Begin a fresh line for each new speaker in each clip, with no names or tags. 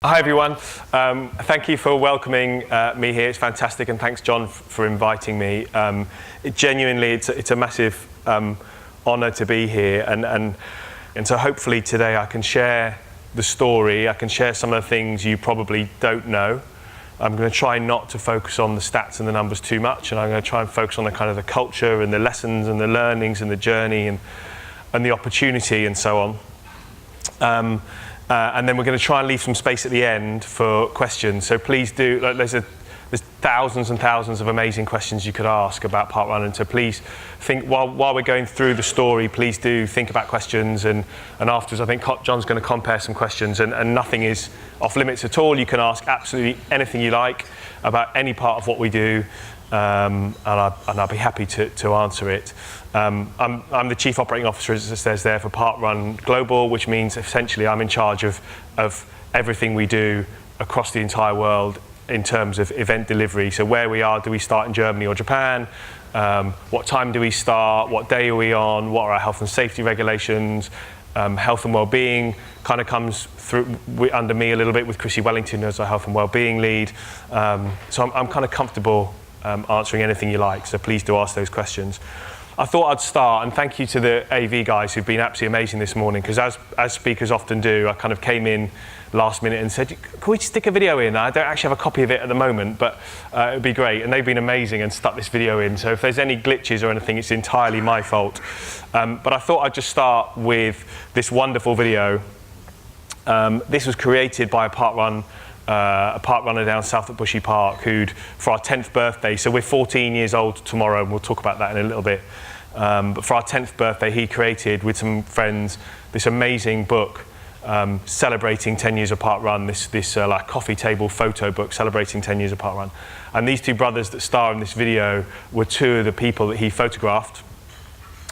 Hi everyone, thank you for welcoming me here. It's fantastic, and thanks John for inviting me. Genuinely, it's a massive honour to be here, and so hopefully today I can share the story. I can share some of the things you probably don't know. I'm going to try not to focus on the stats and the numbers too much, and I'm going to try and focus on the kind of the culture and the lessons and the learnings and the journey and the opportunity and so on. And then we're going to try and leave some space at the end for questions. So please do, there's thousands and thousands of amazing questions you could ask about Parkrun, and so please think, while we're going through the story, please do think about questions, and afterwards I think John's going to compare some questions, and nothing is off limits at all. You can ask absolutely anything you like about any part of what we do, and I'll be happy to answer it. I'm the Chief Operating Officer, as it says there, for Parkrun Global, which means essentially I'm in charge of everything we do across the entire world in terms of event delivery. So where we are, do we start in Germany or Japan? What time do we start? What day are we on? What are our health and safety regulations? Health and well-being kind of comes through under me a little bit with Chrissy Wellington as our health and well-being lead. So I'm kind of comfortable answering anything you like, so please do ask those questions. I thought I'd start, and thank you to the AV guys who've been absolutely amazing this morning, because as speakers often do, I kind of came in last minute and said, can we stick a video in? I don't actually have a copy of it at the moment, but it would be great. And they've been amazing and stuck this video in, so if there's any glitches or anything, it's entirely my fault. But I thought I'd just start with this wonderful video. This was created by a parkrunner down south at Bushy Park who'd, for our 10th birthday, so we're 14 years old tomorrow, and we'll talk about that in a little bit. But for our 10th birthday, he created with some friends this amazing book celebrating 10 years of Parkrun, this like coffee table photo book celebrating 10 years of Parkrun. And these two brothers that star in this video were two of the people that he photographed.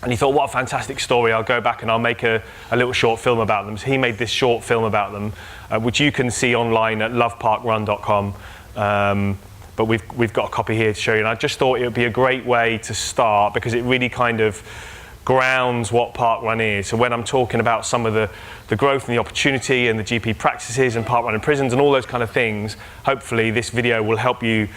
And he thought, what a fantastic story, I'll go back and I'll make a little short film about them. So he made this short film about them, which you can see online at loveparkrun.com. But we've got a copy here to show you. And I just thought it would be a great way to start, because it really kind of grounds what Parkrun is. So when I'm talking about some of the growth and the opportunity and the GP practices and Parkrun in prisons and all those kind of things, hopefully this video will help you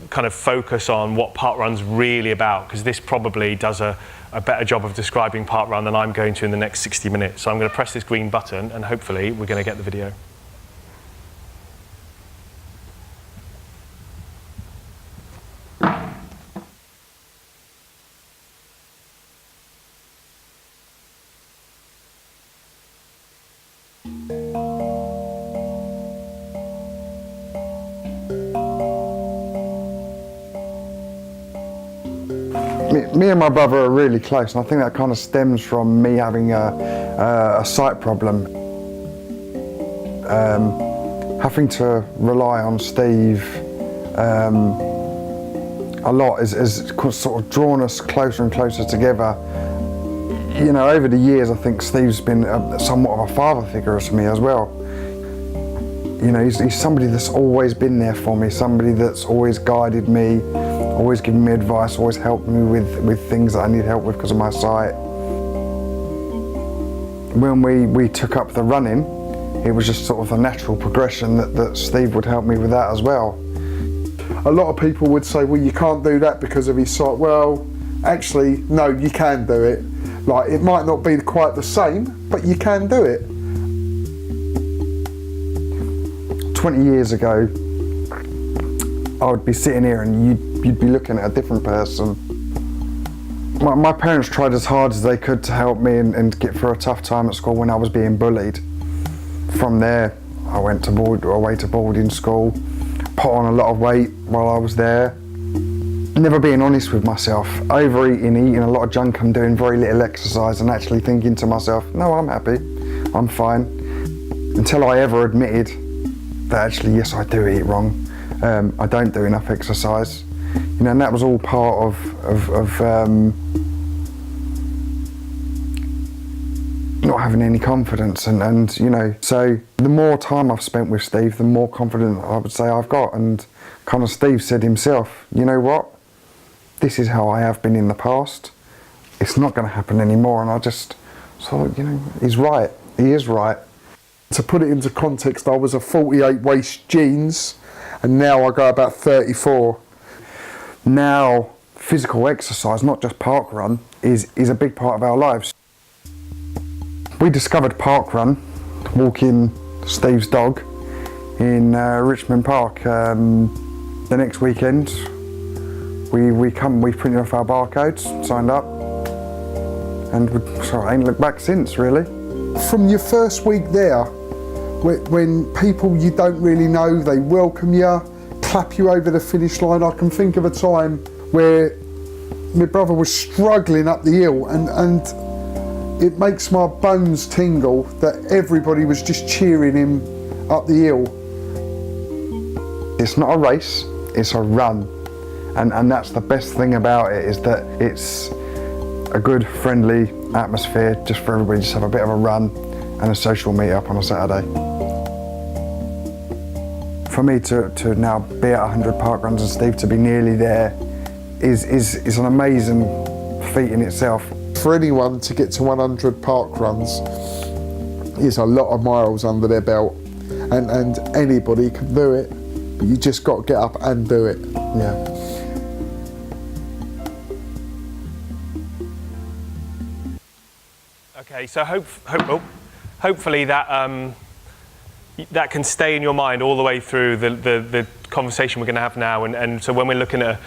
kind of focus on what Parkrun's really about, because this probably does a better job of describing Parkrun than I'm going to in the next 60 minutes. So I'm going to press this green button, and hopefully we're going to get the video.
Me and my brother are really close, and I think that kind of stems from me having a sight problem. Having to rely on Steve a lot has sort of drawn us closer and closer together. You know, over the years, I think Steve's been somewhat of a father figure to me as well. You know, he's somebody that's always been there for me, somebody that's always guided me, always given me advice, always helped me with things that I need help with because of my sight. When we took up the running, it was just sort of a natural progression that Steve would help me with that as well.
A lot of people would say, well, you can't do that because of his sight. Well, actually, no, you can do it. Like, it might not be quite the same, but you can do it.
20 years ago, I would be sitting here and you'd be looking at a different person. My parents tried as hard as they could to help me and get through a tough time at school when I was being bullied. From there, I went away to boarding school, put on a lot of weight while I was there. Never being honest with myself, overeating, eating a lot of junk and doing very little exercise, and actually thinking to myself, no, I'm happy, I'm fine. Until I ever admitted that actually, yes, I do eat wrong. I don't do enough exercise, you know, and that was all part of not having any confidence, and you know, so the more time I've spent with Steve, the more confident I would say I've got. And kind of Steve said himself, you know what, this is how I have been in the past, it's not going to happen anymore. And I just thought, you know, he's right, he is right.
to put it into context, I was a 48 waist jeans, and now I go about 34.
Now, physical exercise, not just parkrun, is a big part of our lives. We discovered parkrun walking Steve's dog in Richmond Park. The next weekend, we printed off our barcodes, signed up, and I ain't looked back since, really.
From your first week there, when people you don't really know, they welcome you, clap you over the finish line. I can think of a time where my brother was struggling up the hill, and it makes my bones tingle that everybody was just cheering him up the hill.
It's not a race, it's a run. And that's the best thing about it, is that it's a good, friendly atmosphere just for everybody to have a bit of a run and a social meet up on a Saturday. For me to now be at 100 parkruns and Steve to be nearly there is an amazing feat in itself.
For anyone to get to 100 parkruns is a lot of miles under their belt, and anybody can do it, but you just got to get up and do it.
Yeah.
Okay, so hopefully that that can stay in your mind all the way through the conversation we're going to have now, and so when we're looking at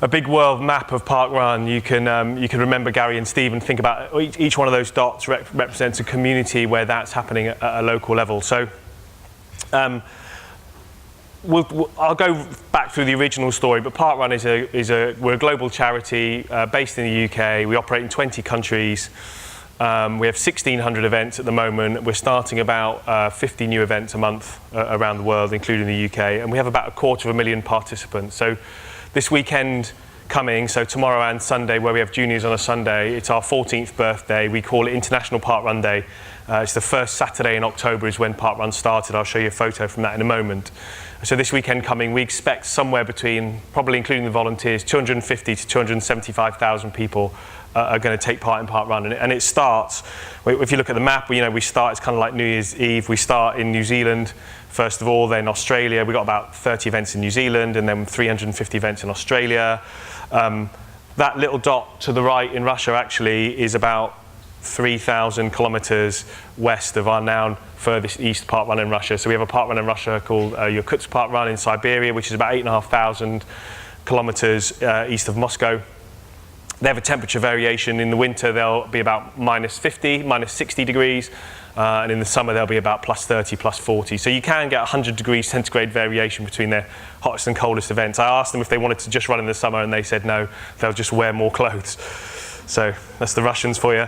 a big world map of parkrun, you can remember Gary and Steve and think about each one of those dots represents a community where that's happening at a local level. So I'll go back through the original story, but Parkrun we're a global charity based in the UK. We operate in 20 countries. We have 1,600 events at the moment. We're starting about 50 new events a month around the world, including the UK, and we have about 250,000 participants. So this weekend coming, so tomorrow and Sunday, where we have juniors on a Sunday, it's our 14th birthday. We call it International Parkrun Day. It's the first Saturday in October is when Parkrun started. I'll show you a photo from that in a moment. So this weekend coming, we expect somewhere between, probably including the volunteers, 250 to 275,000 people are going to take part in Parkrun. And it starts, if you look at the map, we start, it's kind of like New Year's Eve. We start in New Zealand, first of all, then Australia. We've got about 30 events in New Zealand, and then 350 events in Australia. That little dot to the right in Russia actually is about 3,000 kilometers west of our now furthest east parkrun in Russia. So we have a parkrun in Russia called Yakutsk Parkrun in Siberia, which is about 8,500 kilometers east of Moscow. They have a temperature variation. In the winter, they'll be about -50, -60 degrees. And in the summer, they'll be about +30, +40. So you can get 100 degrees centigrade variation between their hottest and coldest events. I asked them if they wanted to just run in the summer, and they said no, they'll just wear more clothes. So that's the Russians for you.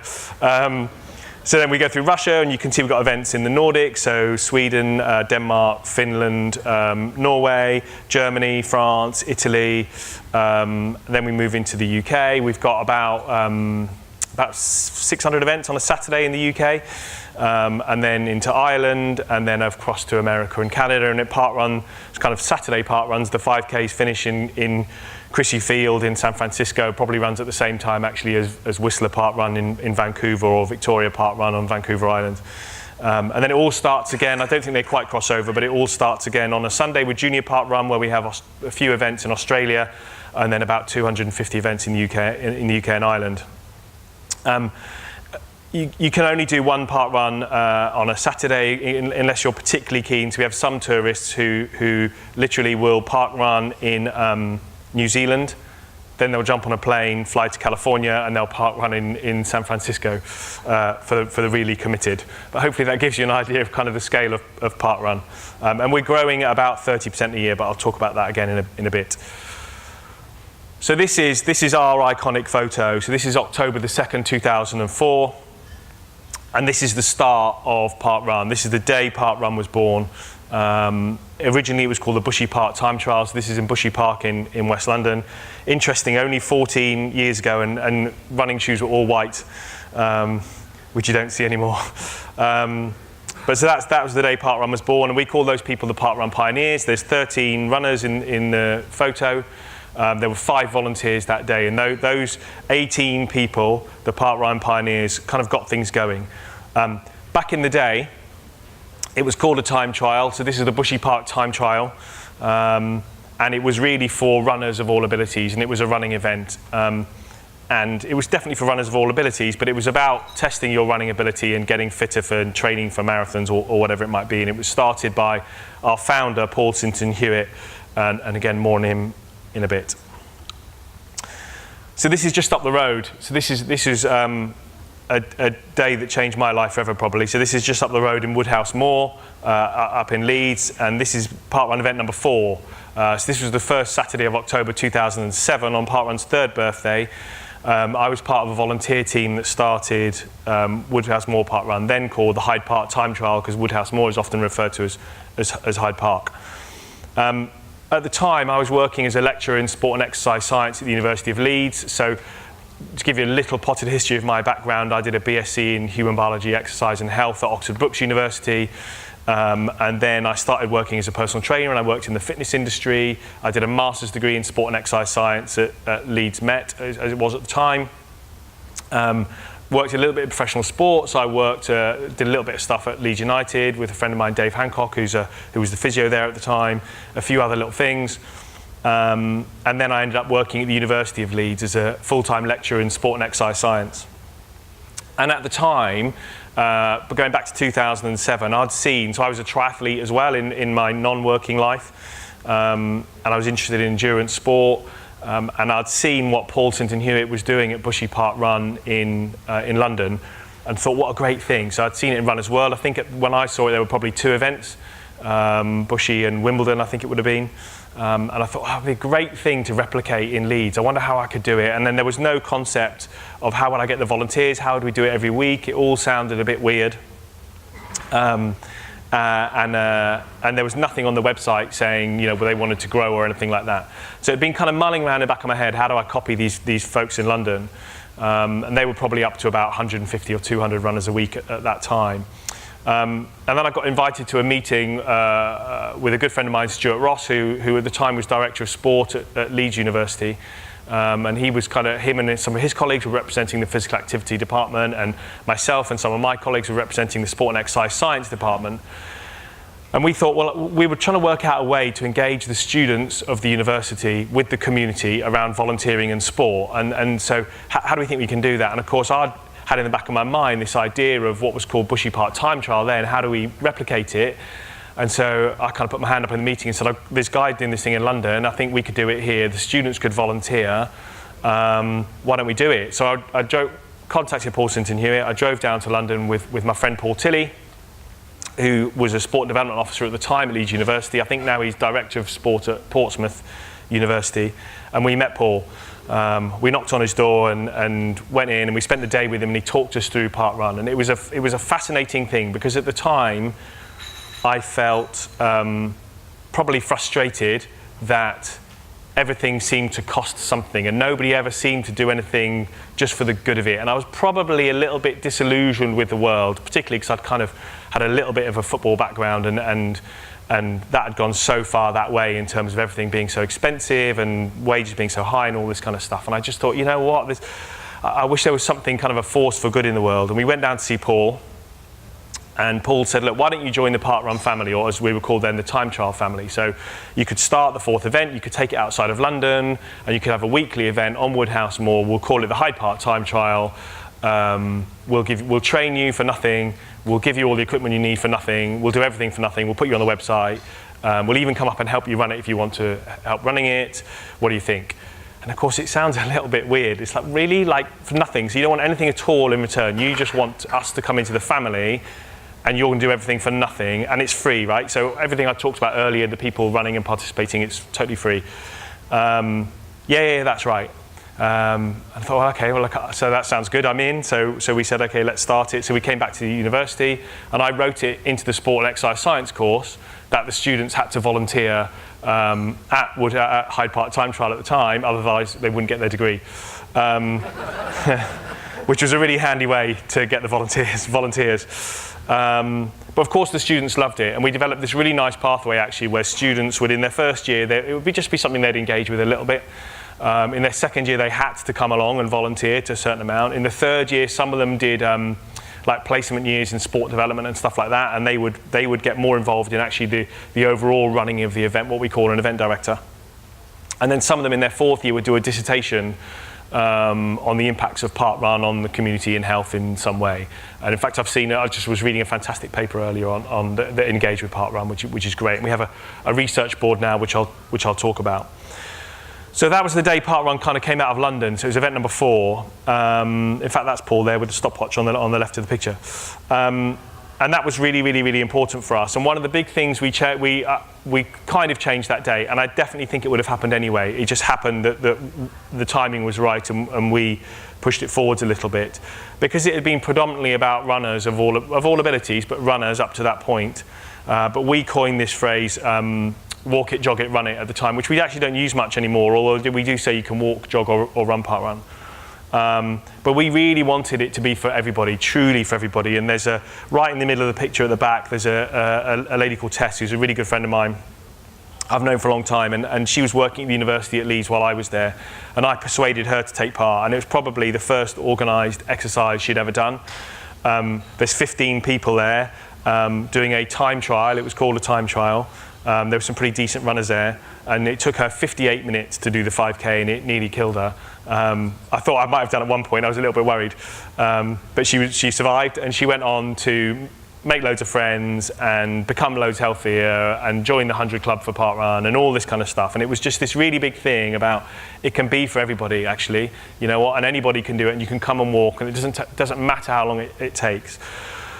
So then we go through Russia, and you can see we've got events in the Nordics, so Sweden, Denmark, Finland, Norway, Germany, France, Italy. Then we move into the UK. We've got about 600 events on a Saturday in the UK, and then into Ireland, and then across to America and Canada. And at Parkrun, it's kind of Saturday Parkruns. The 5Ks finish in Crissy Field in San Francisco, probably runs at the same time actually as Whistler Parkrun in Vancouver, or Victoria Parkrun on Vancouver Island. And then it all starts again. I don't think they quite cross over, but it all starts again on a Sunday with Junior Parkrun, where we have a few events in Australia, and then about 250 events in the UK and Ireland. You can only do one parkrun on a Saturday unless you're particularly keen. So we have some tourists who literally will parkrun in New Zealand, then they'll jump on a plane, fly to California, and they'll parkrun in San Francisco for the really committed. But hopefully that gives you an idea of kind of the scale of parkrun. And we're growing at about 30% a year, but I'll talk about that again in a bit. So this is our iconic photo. So this is October the 2nd, 2004. And this is the start of Parkrun. This is the day Parkrun was born. Originally it was called the Bushy Park Time Trials. This is in Bushy Park in West London. Interesting, only 14 years ago, and running shoes were all white, which you don't see anymore. But so that was the day Parkrun was born, and we call those people the Parkrun pioneers. There's 13 runners in the photo. There were 5 volunteers that day, and those 18 people, the Parkrun pioneers, kind of got things going. Back in the day, It was called a time trial, so this is the Bushy Park time trial, and it was really for runners of all abilities, and it was a running event. And it was definitely for runners of all abilities, but it was about testing your running ability and getting fitter for training for marathons or whatever it might be. And it was started by our founder, Paul Sinton Hewitt, and again, more on him in a bit. So this is just up the road. So this is a day that changed my life forever, probably. So this is just up the road in Woodhouse Moor, up in Leeds, and this is Parkrun event number 4. So this was the first Saturday of October 2007 on Parkrun's 3rd birthday. I was part of a volunteer team that started Woodhouse Moor Parkrun, then called the Hyde Park Time Trial, because Woodhouse Moor is often referred to as Hyde Park. At the time, I was working as a lecturer in sport and exercise science at the University of Leeds. So to give you a little potted history of my background, I did a BSc in human biology, exercise and health at Oxford Brookes University. And then I started working as a personal trainer, and I worked in the fitness industry. I did a master's degree in sport and exercise science at Leeds Met, as it was at the time. Worked a little bit in professional sports. I did a little bit of stuff at Leeds United with a friend of mine, Dave Hancock, who was the physio there at the time, a few other little things. And then I ended up working at the University of Leeds as a full-time lecturer in sport and exercise science. And at the time, but going back to 2007, I'd seen, so I was a triathlete as well in my non-working life, and I was interested in endurance sport, and I'd seen what Paul Sinton Hewitt was doing at Bushy Park Run in London, and thought, what a great thing. So I'd seen it in Runners World. I think when I saw it, there were probably 2 events, Bushy and Wimbledon, I think it would have been. And I thought, that'd be a great thing to replicate in Leeds. I wonder how I could do it. And then there was no concept of how would I get the volunteers, how would we do it every week. It all sounded a bit weird. And there was nothing on the website saying, where they wanted to grow or anything like that. So it'd been kind of mulling around in the back of my head, how do I copy these folks in London? And they were probably up to about 150 or 200 runners a week at that time. And then I got invited to a meeting with a good friend of mine, Stuart Ross, who at the time was Director of Sport at Leeds University. And he was him and some of his colleagues were representing the physical activity department, and myself and some of my colleagues were representing the sport and exercise science department. And we thought, well, we were trying to work out a way to engage the students of the university with the community around volunteering and sport. And so how do we think we can do that? And of course, I'd had in the back of my mind this idea of what was called Bushy Park Time Trial then, how do we replicate it? And so I kind of put my hand up in the meeting and said, this guy doing this thing in London, I think we could do it here, the students could volunteer, why don't we do it? So I contacted Paul Sinton Hewitt, I drove down to London with my friend Paul Tilley, who was a sport development officer at the time at Leeds University. I think now he's Director of Sport at Portsmouth University, and we met Paul. We knocked on his door and went in, and we spent the day with him, and he talked us through Parkrun. And it was a fascinating thing, because at the time I felt probably frustrated that everything seemed to cost something, and nobody ever seemed to do anything just for the good of it. And I was probably a little bit disillusioned with the world, particularly because I'd kind of had a little bit of a football background, and that had gone so far that way in terms of everything being so expensive and wages being so high and all this kind of stuff. And I just thought, you know what, I wish there was something kind of a force for good in the world. And we went down to see Paul, and Paul said, look, why don't you join the Parkrun family, or as we were called then, the Time Trial family. So you could start the 4th event, you could take it outside of London, and you could have a weekly event on Woodhouse Moor. We'll call it the Hyde Park Time Trial. We'll train you for nothing. We'll give you all the equipment you need for nothing. We'll do everything for nothing. We'll put you on the website. We'll even come up and help you run it if you want to help running it. What do you think? And of course, it sounds a little bit weird. It's like, really, like for nothing. So you don't want anything at all in return. You just want us to come into the family, and you're going to do everything for nothing, and it's free, right? So everything I talked about earlier, the people running and participating, it's totally free. Yeah, that's right. I thought, well, okay, well, so that sounds good, I'm in. So we said, okay, let's start it. So we came back to the university, and I wrote it into the sport and exercise science course that the students had to volunteer at Hyde Park Time Trial at the time, otherwise they wouldn't get their degree. Which was a really handy way to get the volunteers. But of course the students loved it, and we developed this really nice pathway actually, where students would, in their first year, it would just be something they'd engage with a little bit. In their second year, they had to come along and volunteer to a certain amount. In the third year, some of them did like placement years in sport development and stuff like that, and they would get more involved in actually the overall running of the event, what we call an event director. And then some of them in their 4th year would do a dissertation on the impacts of Parkrun on the community and health in some way. And in fact, I just was reading a fantastic paper earlier on that engaged with Parkrun, which is great. And we have a research board now, which I'll talk about. So that was the day Parkrun kind of came out of London. So it was event number 4. In fact, that's Paul there with the stopwatch on the left of the picture. And that was really, really, really important for us. And one of the big things we kind of changed that day, and I definitely think it would have happened anyway. It just happened that the timing was right, and we pushed it forwards a little bit, because it had been predominantly about runners of all abilities, but runners up to that point. But we coined this phrase, walk it, jog it, run it at the time, which we actually don't use much anymore, although we do say you can walk, jog, or run Parkrun. But we really wanted it to be for everybody, truly for everybody. And there's right in the middle of the picture at the back, there's a lady called Tess, who's a really good friend of mine. I've known for a long time, and she was working at the university at Leeds while I was there, and I persuaded her to take part, and it was probably the first organised exercise she'd ever done. There's 15 people there doing a time trial. It was called a time trial. There were some pretty decent runners there, and it took her 58 minutes to do the 5K, and it nearly killed her. I thought I might have done at one point. I was a little bit worried, but she survived, and she went on to make loads of friends and become loads healthier and join the 100 Club for Parkrun and all this kind of stuff. And it was just this really big thing about it can be for everybody, actually. You know what? And anybody can do it, and you can come and walk, and it doesn't matter how long it takes.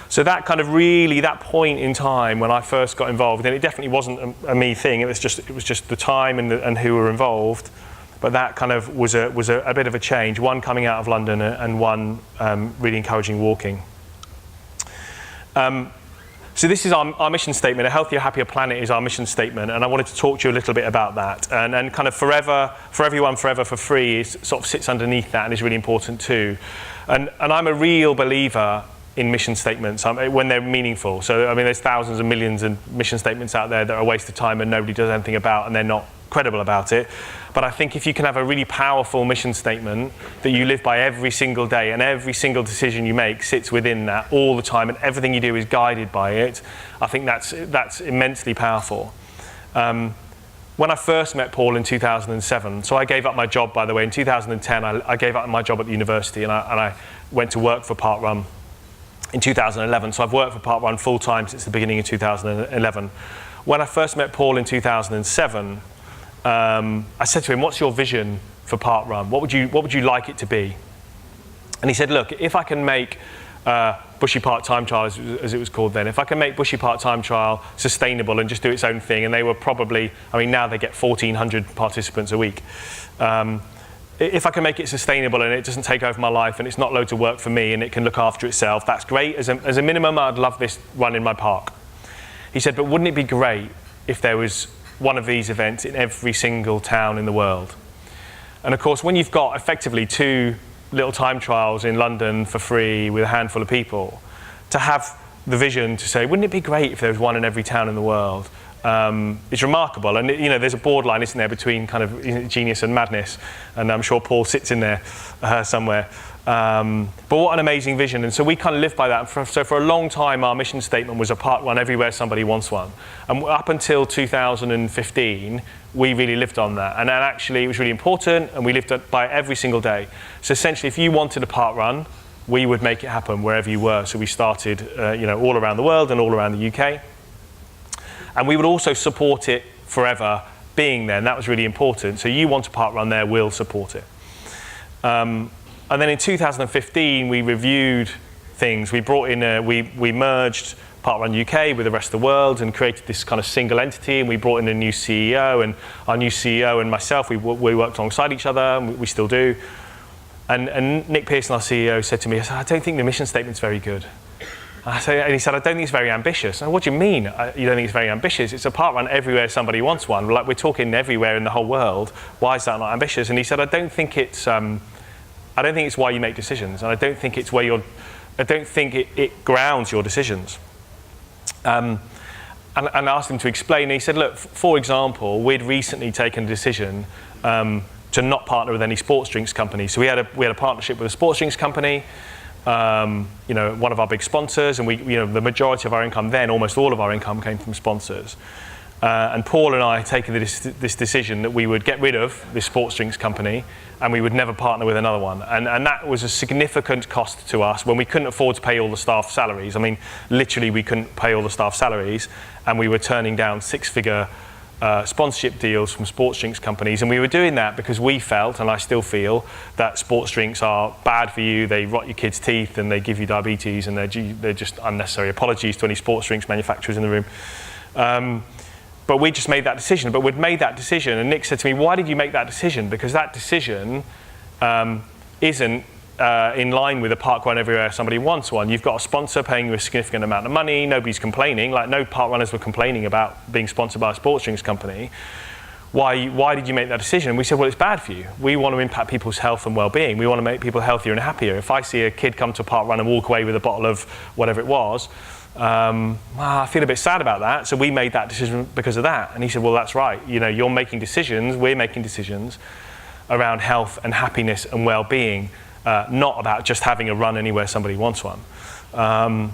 So that kind of really, that point in time when I first got involved, and it definitely wasn't a me thing. It was just the time and who were involved. But that kind of was a bit of a change. One coming out of London and one really encouraging walking. So this is our mission statement. A healthier, happier planet is our mission statement, and I wanted to talk to you a little bit about that. And kind of forever, for everyone, forever for free sort of sits underneath that and is really important too. And I'm a real believer in mission statements when they're meaningful. So I mean, there's thousands and millions of mission statements out there that are a waste of time and nobody does anything about, and they're not credible about it. But I think if you can have a really powerful mission statement that you live by every single day, and every single decision you make sits within that all the time, and everything you do is guided by it, I think that's immensely powerful. When I first met Paul in 2007, so I gave up my job, by the way, in 2010, I gave up my job at the university, and I went to work for Parkrun in 2011. So I've worked for Parkrun full time since the beginning of 2011. When I first met Paul in 2007, I said to him, "What's your vision for Parkrun? What would you like it to be?" And he said, "Look, if I can make Bushy Park Time Trial, as it was called then, if I can make Bushy Park Time Trial sustainable and just do its own thing," and they were probably, I mean, now they get 1,400 participants a week. If I can make it sustainable and it doesn't take over my life and it's not loads of work for me and it can look after itself, that's great. As a minimum, I'd love this run in my park. He said, "But wouldn't it be great if there was one of these events in every single town in the world?" And of course, when you've got effectively 2 little time trials in London for free with a handful of people, to have the vision to say, wouldn't it be great if there was one in every town in the world? It's remarkable, and you know, there's a borderline, isn't there, between kind of genius and madness, and I'm sure Paul sits in there somewhere. But what an amazing vision, and so we kind of live by that. So for a long time, our mission statement was a Parkrun everywhere somebody wants one, and up until 2015, we really lived on that, and then actually it was really important, and we lived by it every single day. So essentially, if you wanted a Parkrun, we would make it happen wherever you were. So we started, you know, all around the world and all around the UK. And we would also support it forever being there, and that was really important. So you want a Parkrun there, we'll support it. And then in 2015, we reviewed things. We brought in, we merged Parkrun UK with the rest of the world and created this kind of single entity, and we brought in a new CEO, and our new CEO and myself, we worked alongside each other, and we still do. And Nick Pearson, our CEO, said to me, "I don't think the mission statement's very good." And he said, "I don't think it's very ambitious." And what do you mean you don't think it's very ambitious? It's a Parkrun everywhere somebody wants one. Like, we're talking everywhere in the whole world. Why is that not ambitious? And he said, I don't think it's why you make decisions, and I don't think it's it grounds your decisions. And I asked him to explain, and he said, look, for example, we'd recently taken a decision to not partner with any sports drinks company. So we had a partnership with a sports drinks company. one of our big sponsors, and the majority of our income then, almost all of our income, came from sponsors. And Paul and I had taken this decision that we would get rid of this sports drinks company and we would never partner with another one. And that was a significant cost to us when we couldn't afford to pay all the staff salaries. I mean, literally we couldn't pay all the staff salaries, and we were turning down six-figure sponsorship deals from sports drinks companies. And we were doing that because we felt, and I still feel, that sports drinks are bad for you. They rot your kids' teeth and they give you diabetes, and they're just unnecessary. Apologies to any sports drinks manufacturers in the room. But we just made that decision. But we'd made that decision, and Nick said to me, why did you make that decision? Because that decision isn't in line with a Parkrun everywhere somebody wants one. You've got a sponsor paying you a significant amount of money. Nobody's complaining. Like, no park runners were complaining about being sponsored by a sports drinks company. Why did you make that decision? And we said, well, it's bad for you. We want to impact people's health and well-being. We want to make people healthier and happier. If I see a kid come to a park run and walk away with a bottle of whatever it was, I feel a bit sad about that. So we made that decision because of that. And he said, well, that's right. You're making decisions, we're making decisions around health and happiness and well-being, not about just having a run anywhere somebody wants one.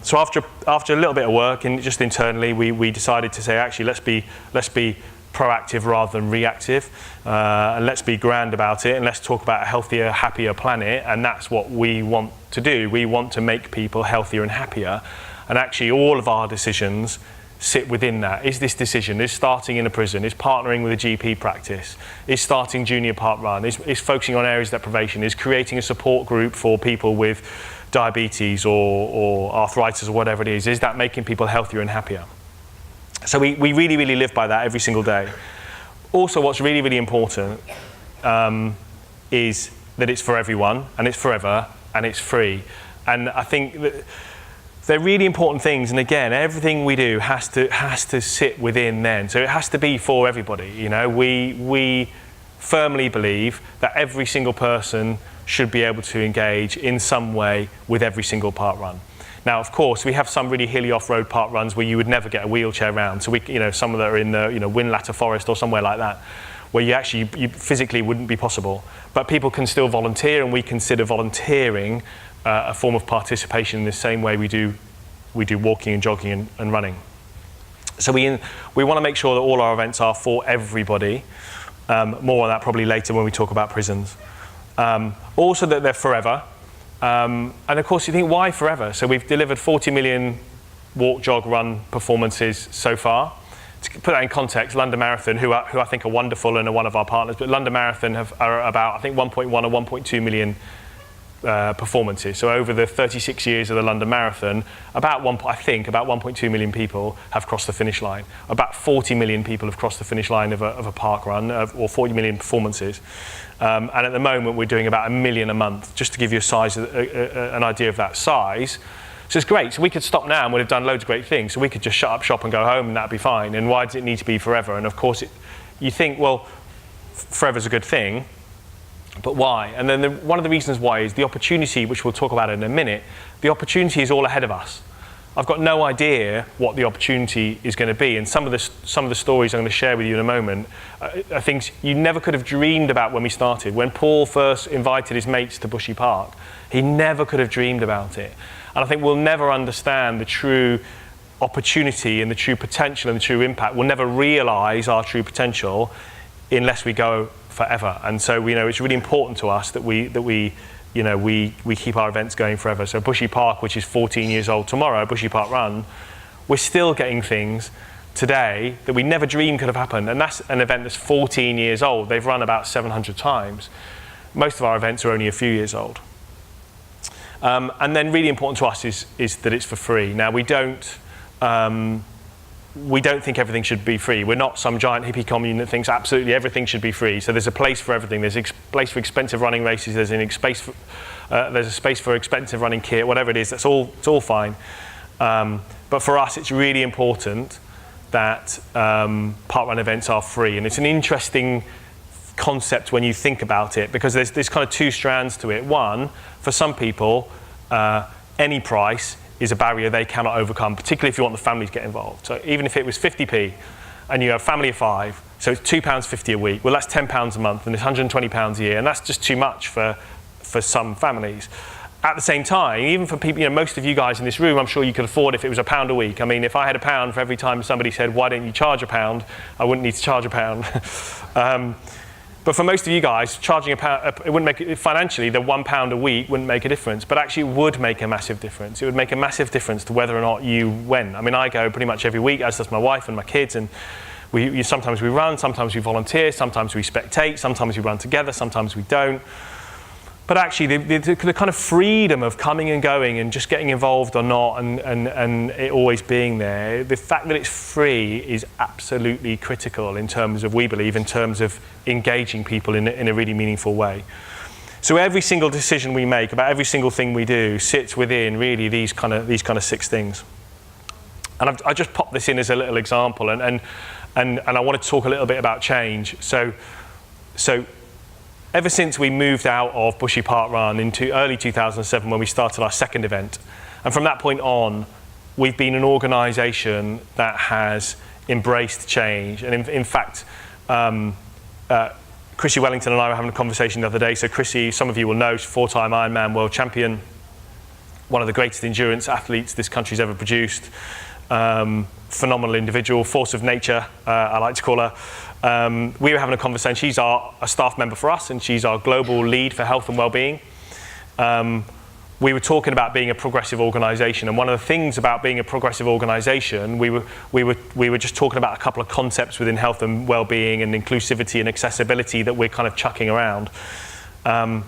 So after a little bit of work, and just internally, we decided to say, actually, let's be proactive rather than reactive, and let's be grand about it, and let's talk about a healthier, happier planet. And that's what we want to do. We want to make people healthier and happier. And actually, all of our decisions sit within that. Is this decision, is starting in a prison, is partnering with a GP practice, is starting junior park run, is focusing on areas of deprivation, is creating a support group for people with diabetes or arthritis or whatever it is that making people healthier and happier? So we really, really live by that every single day. Also, what's really, really important is that it's for everyone, and it's forever, and it's free. And I think that they're really important things, and again, everything we do has to sit within then. So it has to be for everybody. We firmly believe that every single person should be able to engage in some way with every single park run. Now, of course, we have some really hilly off-road park runs where you would never get a wheelchair around. So some that are in the Whinlatter Forest or somewhere like that, where you physically wouldn't be possible. But people can still volunteer, and we consider volunteering a form of participation in the same way we do walking and jogging and running. So we want to make sure that all our events are for everybody. More on that probably later when we talk about prisons. Also that they're forever. And of course you think, why forever? So we've delivered 40 million walk, jog, run performances so far. To put that in context, London Marathon, who I think are wonderful and are one of our partners, but London Marathon are about, I think, 1.1 or 1.2 million performances. So over the 36 years of the London Marathon, about 1.2 million people have crossed the finish line. About 40 million people have crossed the finish line of a park run, or 40 million performances. And at the moment, we're doing about 1 million a month, just to give you an idea of that size. So it's great. So we could stop now and we'd have done loads of great things. So we could just shut up shop and go home and that'd be fine. And why does it need to be forever? And of course, you think, well, forever's a good thing. But why? And then one of the reasons why is the opportunity, which we'll talk about in a minute. The opportunity is all ahead of us. I've got no idea what the opportunity is going to be. And some of the stories I'm going to share with you in a moment are things you never could have dreamed about when we started. When Paul first invited his mates to Bushy Park, he never could have dreamed about it. And I think we'll never understand the true opportunity and the true potential and the true impact. We'll never realise our true potential unless we go forever. And so it's really important to us that we keep our events going forever. So Bushy Park, which is 14 years old tomorrow, Bushy Park Run, we're still getting things today that we never dreamed could have happened. And that's an event that's 14 years old. They've run about 700 times. Most of our events are only a few years old. And then really important to us is that it's for free. Now, we don't think everything should be free. We're not some giant hippie commune that thinks absolutely everything should be free. So there's a place for everything. There's a place for expensive running races. There's a space for expensive running kit, whatever it is. It's all fine. But for us, it's really important that parkrun events are free. And it's an interesting concept when you think about it, because there's kind of two strands to it. One, for some people, any price is a barrier they cannot overcome, particularly if you want the family to get involved. So even if it was 50p and you have a family of 5, so it's £2.50 a week, well, that's £10 a month and it's £120 a year, and that's just too much for some families. at the same time, even for people, most of you guys in this room, I'm sure you could afford if it was £1 a week. I mean, if I had £1 for every time somebody said, why don't you charge £1, I wouldn't need to charge £1. But for most of you guys, charging £1, it wouldn't make financially, the £1 a week wouldn't make a difference, but actually it would make a massive difference. It would make a massive difference to whether or not you went. I mean, I go pretty much every week, as does my wife and my kids, and sometimes we run, sometimes we volunteer, sometimes we spectate, sometimes we run together, sometimes we don't. But actually, the kind of freedom of coming and going and just getting involved or not and it always being there, the fact that it's free is absolutely critical in terms of, we believe, in terms of engaging people in a really meaningful way. So every single decision we make about every single thing we do sits within really these kind of 6 things. And I just popped this in as a little example, and I want to talk a little bit about change. So ever since we moved out of Bushy Parkrun into early 2007 when we started our second event, and from that point on, we've been an organisation that has embraced change. And in fact, Chrissy Wellington and I were having a conversation the other day. So Chrissy, some of you will know, she's 4-time Ironman world champion, one of the greatest endurance athletes this country's ever produced. Phenomenal individual, force of nature, I like to call her. We were having a conversation. She's a staff member for us, and she's our global lead for health and well-being. We were talking about being a progressive organisation, and one of the things about being a progressive organisation, we were just talking about a couple of concepts within health and well-being and inclusivity and accessibility that we're kind of chucking around. And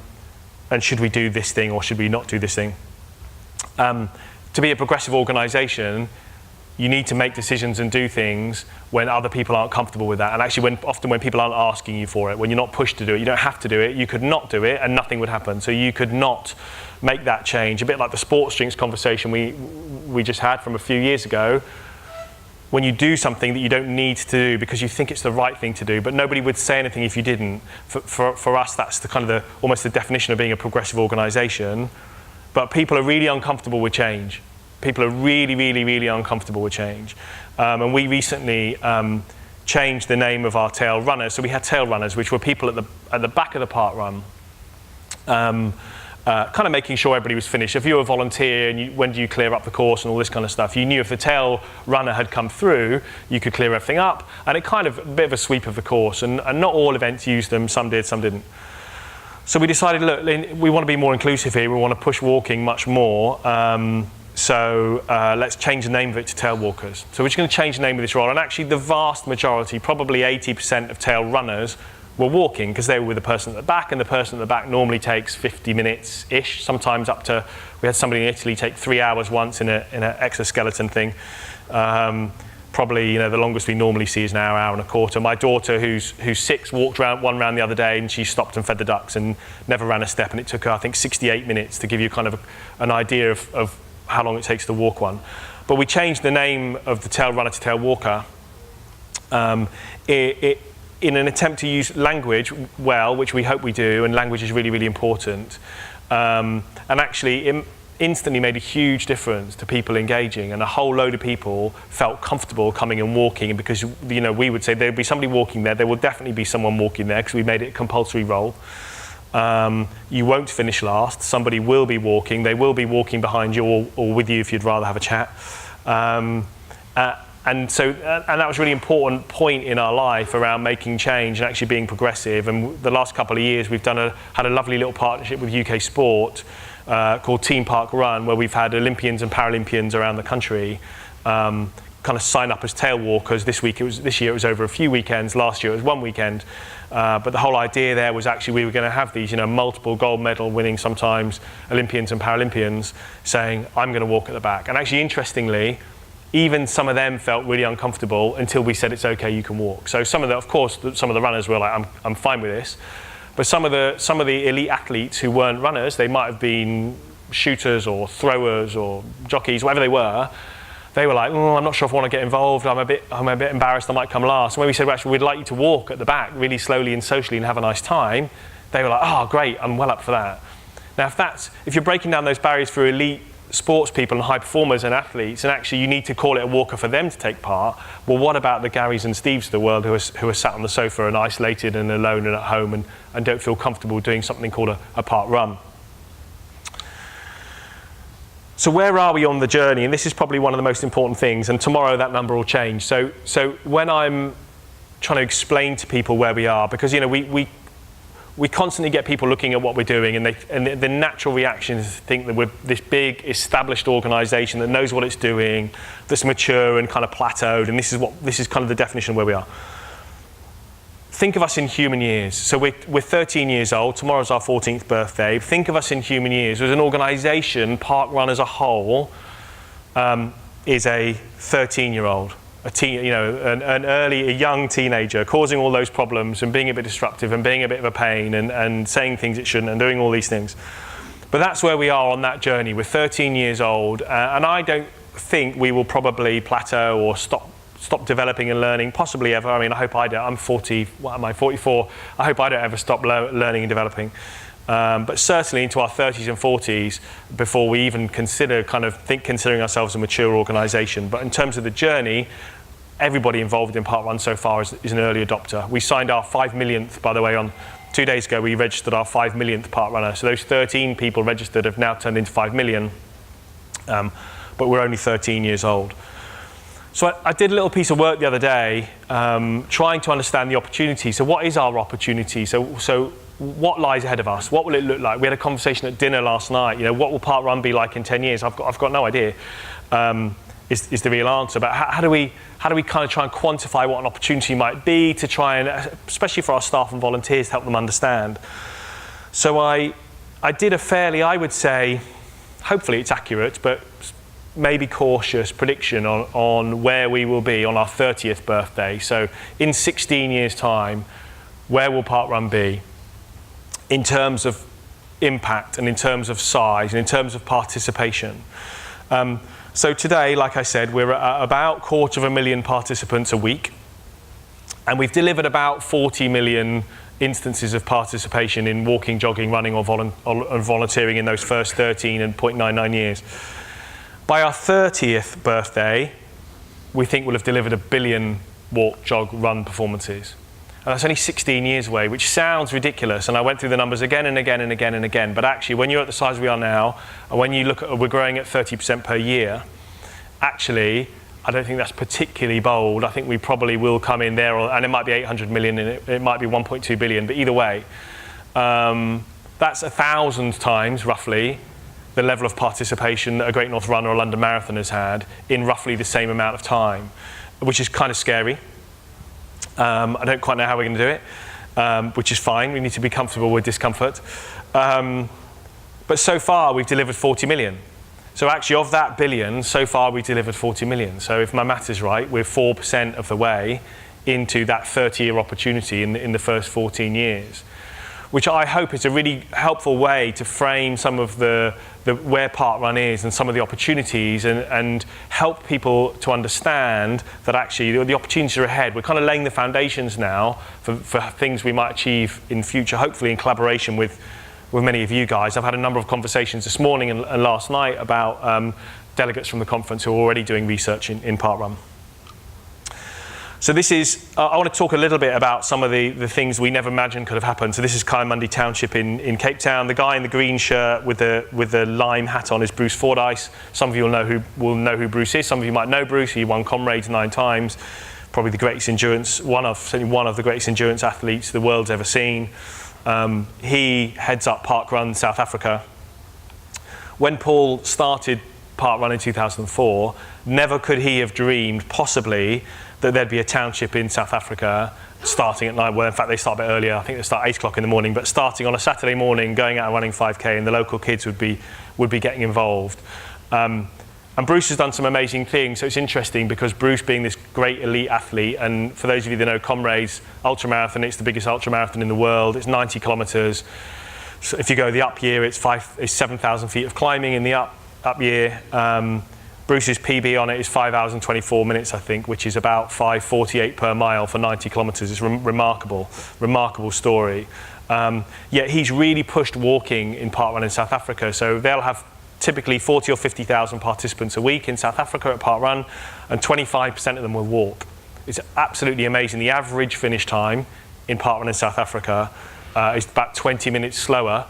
should we do this thing or should we not do this thing? To be a progressive organisation, you need to make decisions and do things when other people aren't comfortable with that. And actually, often when people aren't asking you for it, when you're not pushed to do it, you don't have to do it. You could not do it and nothing would happen. So you could not make that change. A bit like the sports drinks conversation we just had from a few years ago. When you do something that you don't need to do because you think it's the right thing to do, but nobody would say anything if you didn't. For us, that's the kind of almost the definition of being a progressive organisation. But people are really uncomfortable with change. People are really, really, really uncomfortable with change. And we recently changed the name of our tail runners. So we had tail runners, which were people at the back of the park run, kind of making sure everybody was finished. If you were a volunteer and when do you clear up the course and all this kind of stuff, you knew if the tail runner had come through, you could clear everything up. And it kind of a bit of a sweep of the course. And not all events used them. Some did, some didn't. So we decided, look, we want to be more inclusive here. We want to push walking much more. So let's change the name of it to tail walkers. So we're just going to change the name of this role. And actually the vast majority, probably 80% of tail runners were walking because they were with the person at the back, and the person at the back normally takes 50 minutes-ish, sometimes up to, we had somebody in Italy take 3 hours once in an exoskeleton thing. Probably, the longest we normally see is an hour and a quarter. My daughter, who's 6, walked one round the other day, and she stopped and fed the ducks and never ran a step, and it took her, I think, 68 minutes to give you kind of an idea of how long it takes to walk one. But we changed the name of the tail runner to tail walker in an attempt to use language well, which we hope we do, and language is really, really important. And actually, it instantly made a huge difference to people engaging, and a whole load of people felt comfortable coming and walking, because we would say there'd be somebody walking there will definitely be someone walking there, because we made it a compulsory role. You won't finish last. Somebody will be walking. They will be walking behind you or with you if you'd rather have a chat. And that was a really important point in our life around making change and actually being progressive. And the last couple of years, we've had a lovely little partnership with UK Sport called Team Parkrun, where we've had Olympians and Paralympians around the country kind of sign up as tail walkers. This year it was over a few weekends. Last year it was one weekend. But the whole idea there was actually we were going to have these, multiple gold medal winning, sometimes Olympians and Paralympians saying, I'm going to walk at the back. And actually, interestingly, even some of them felt really uncomfortable until we said it's okay, you can walk. So some of the runners were like, I'm fine with this. But some of the elite athletes who weren't runners, they might have been shooters or throwers or jockeys, whatever they were. They were like, I'm not sure if I want to get involved. I'm a bit embarrassed. I might come last. And when we said, well, actually, we'd like you to walk at the back really slowly and socially and have a nice time, they were like, oh, great, I'm well up for that. Now, if you're breaking down those barriers for elite sports people and high performers and athletes, and actually you need to call it a walker for them to take part, well, what about the Garys and Steves of the world who are sat on the sofa and isolated and alone and at home and don't feel comfortable doing something called a park run? So where are we on the journey? And this is probably one of the most important things, and tomorrow that number will change. So when I'm trying to explain to people where we are, because we constantly get people looking at what we're doing, and the natural reaction is to think that we're this big established organisation that knows what it's doing, that's mature and kind of plateaued, and this is kind of the definition of where we are. Think of us in human years. So we're 13 years old. Tomorrow's our 14th birthday. Think of us in human years. As an organisation, Parkrun as a whole is a 13-year-old, a young teenager causing all those problems and being a bit disruptive and being a bit of a pain and saying things it shouldn't and doing all these things. But that's where we are on that journey. We're 13 years old, and I don't think we will probably plateau or stop developing and learning, possibly ever. I mean, I hope I don't. I'm 40, what am I, 44. I hope I don't ever stop learning and developing. But certainly into our 30s and 40s before we even considering ourselves a mature organisation. But in terms of the journey, everybody involved in Parkrun so far is an early adopter. We signed our 5 millionth, by the way, on 2 days ago, we registered our 5 millionth Parkrunner. So those 13 people registered have now turned into 5 million, but we're only 13 years old. So I did a little piece of work the other day trying to understand the opportunity. So what is our opportunity? So what lies ahead of us? What will it look like? We had a conversation at dinner last night. What will Parkrun be like in 10 years? I've got no idea. Is the real answer. But how do we kind of try and quantify what an opportunity might be to try and, especially for our staff and volunteers, to help them understand? So I did a fairly, I would say, hopefully it's accurate, but maybe cautious prediction on where we will be on our 30th birthday. So in 16 years' time, where will Parkrun be in terms of impact and in terms of size and in terms of participation? So today, like I said, we're at about 250,000 participants a week, and we've delivered about 40 million instances of participation in walking, jogging, running or volunteering in those first 13.99 years. By our 30th birthday, we think we'll have delivered 1 billion walk, jog, run performances. And that's only 16 years away, which sounds ridiculous. And I went through the numbers again and again and again and again. But actually, when you're at the size we are now, and when you look at, we're growing at 30% per year, actually, I don't think that's particularly bold. I think we probably will come in there, and it might be 800 million, and it might be 1.2 billion. But either way, that's 1,000 times, roughly, the level of participation that a Great North Run or a London Marathon has had in roughly the same amount of time, which is kind of scary. I don't quite know how we're going to do it, which is fine. We need to be comfortable with discomfort. But so far, we've delivered 40 million. So actually, of that billion, so far we've delivered 40 million. So if my math is right, we're 4% of the way into that 30-year opportunity in the first 14 years, which I hope is a really helpful way to frame some of the where Parkrun is and some of the opportunities and help people to understand that actually the opportunities are ahead. We're kind of laying the foundations now for things we might achieve in future, hopefully in collaboration with many of you guys. I've had a number of conversations this morning and last night about delegates from the conference who are already doing research in Parkrun. So this is, I want to talk a little bit about some of the things we never imagined could have happened. So this is Kyemundy Township in Cape Town. The guy in the green shirt with the lime hat on is Bruce Fordyce. Some of you will know who Bruce is. Some of you might know Bruce. He won Comrades 9 times. Probably the greatest certainly one of the greatest endurance athletes the world's ever seen. He heads up Parkrun South Africa. When Paul started Parkrun in 2004, never could he have dreamed possibly that there'd be a township in South Africa starting at 9. Well, in fact, they start a bit earlier. I think they start 8 o'clock in the morning, but starting on a Saturday morning, going out and running 5K, and the local kids would be getting involved. And Bruce has done some amazing things. So it's interesting because Bruce, being this great elite athlete, and for those of you that know Comrades ultramarathon, it's the biggest ultramarathon in the world. It's 90 kilometers. So if you go the up year, it's 7,000 feet of climbing in the up year. Bruce's PB on it is 5 hours and 24 minutes, I think, which is about 5:48 per mile for 90 kilometers. It's remarkable story. Yet he's really pushed walking in Parkrun in South Africa. So they'll have typically 40 or 50,000 participants a week in South Africa at Parkrun, and 25% of them will walk. It's absolutely amazing. The average finish time in Parkrun in South Africa is about 20 minutes slower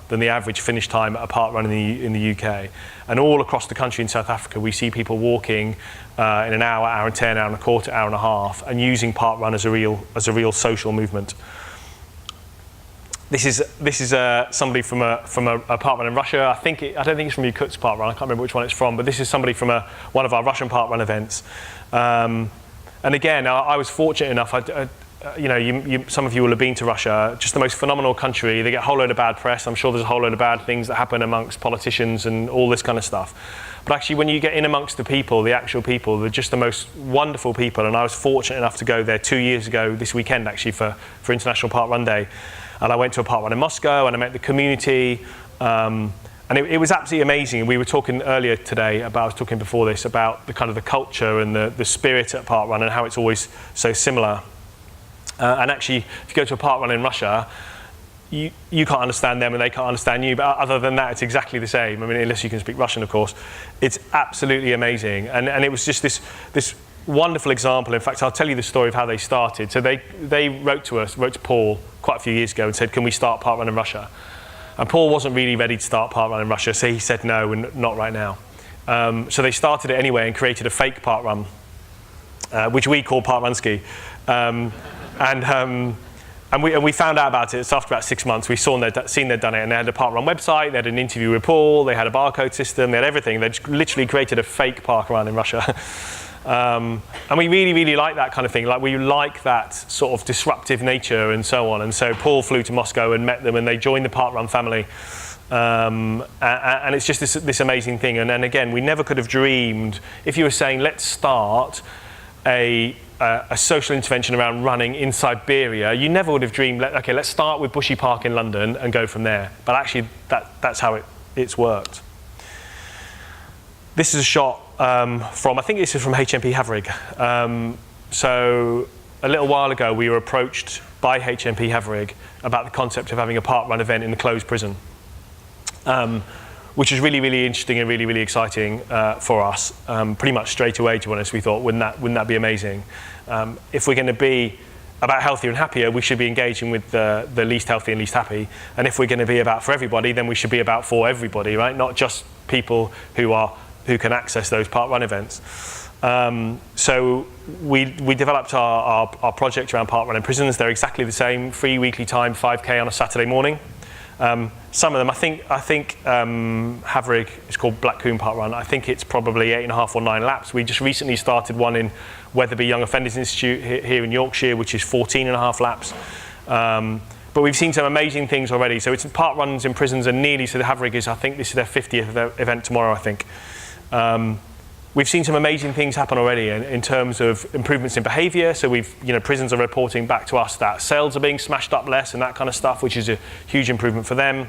than the average finish time at a park run in the UK. And all across the country in South Africa, we see people walking in an hour, hour and 10, hour and a quarter, hour and a half, and using parkrun as a real social movement. This is somebody from a parkrun in Russia. I don't think it's from Yakutsk parkrun. I can't remember which one it's from, but this is somebody from one of our Russian parkrun events. And again, I was fortunate enough. Some of you will have been to Russia. Just the most phenomenal country. They get a whole load of bad press. I'm sure there's a whole load of bad things that happen amongst politicians and all this kind of stuff. But actually, when you get in amongst the people, the actual people, they're just the most wonderful people. And I was fortunate enough to go there 2 years ago, this weekend actually, for International Parkrun Day. And I went to a parkrun in Moscow, and I met the community. And it was absolutely amazing. We were talking earlier today I was talking before this about the kind of the culture and the spirit at parkrun and how it's always so similar. And actually, if you go to a parkrun in Russia, you can't understand them and they can't understand you. But other than that, it's exactly the same. I mean, unless you can speak Russian, of course. It's absolutely amazing. And it was just this wonderful example. In fact, I'll tell you the story of how they started. So they wrote to Paul quite a few years ago and said, can we start parkrun in Russia? And Paul wasn't really ready to start parkrun in Russia, so he said no, and not right now. So they started it anyway and created a fake parkrun, which we call Parkrunski. And we found out about it. So after about 6 months, we seen they'd done it, and they had a parkrun website, they had an interview with Paul, they had a barcode system, they had everything. They'd literally created a fake parkrun in Russia. And we really, really like that kind of thing. Like, we like that sort of disruptive nature and so on. And so Paul flew to Moscow and met them, and they joined the parkrun family. And it's just this amazing thing. And then again, we never could have dreamed, if you were saying, let's start a social intervention around running in Siberia, you never would have dreamed, okay, let's start with Bushy Park in London and go from there. But actually, that's how it's worked. This is a shot I think this is from HMP Havrig. So a little while ago, we were approached by HMP Havrig about the concept of having a parkrun event in the closed prison, which is really, really interesting and really, really exciting for us. Pretty much straight away, to be honest, we thought, wouldn't that be amazing? If we're going to be about healthier and happier, we should be engaging with the least healthy and least happy. And if we're going to be about for everybody, then we should be about for everybody, right? Not just people who can access those parkrun events. So we developed our project around parkrun in prisons. They're exactly the same, free weekly time, 5K on a Saturday morning. Some of them, I think Havrig is called Black Coombe Parkrun. I think it's probably 8.5 or 9 laps. We just recently started one in Wetherby Young Offenders Institute here in Yorkshire, which is 14.5 laps. But we've seen some amazing things already. So it's parkruns in prisons, and nearly, so the Havrig is, I think this is their 50th event tomorrow, I think. We've seen some amazing things happen already in terms of improvements in behaviour. So prisons are reporting back to us that cells are being smashed up less and that kind of stuff, which is a huge improvement for them.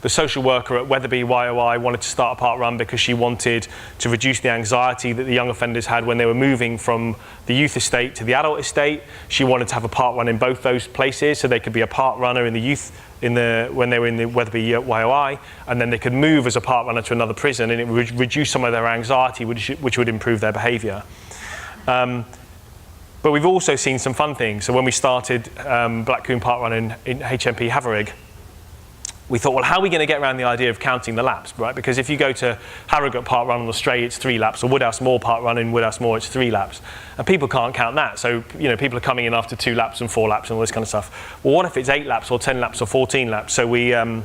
The social worker at Wetherby YOI wanted to start a parkrun because she wanted to reduce the anxiety that the young offenders had when they were moving from the youth estate to the adult estate. She wanted to have a parkrun in both those places, so they could be a parkrunner in the youth when they were in the Wetherby YOI, and then they could move as a parkrunner to another prison, and it would reduce some of their anxiety, which would improve their behaviour. But we've also seen some fun things. So when we started Black Coombe Parkrun in HMP Havrig, we thought, well, how are we going to get around the idea of counting the laps, right? Because if you go to Harrogate Parkrun on the Stray, it's 3 laps, or Woodhouse Moor Parkrun in Woodhouse Moor, it's 3 laps. And people can't count that. So, people are coming in after 2 laps and 4 laps and all this kind of stuff. Well, what if it's 8 laps or 10 laps or 14 laps? So we, at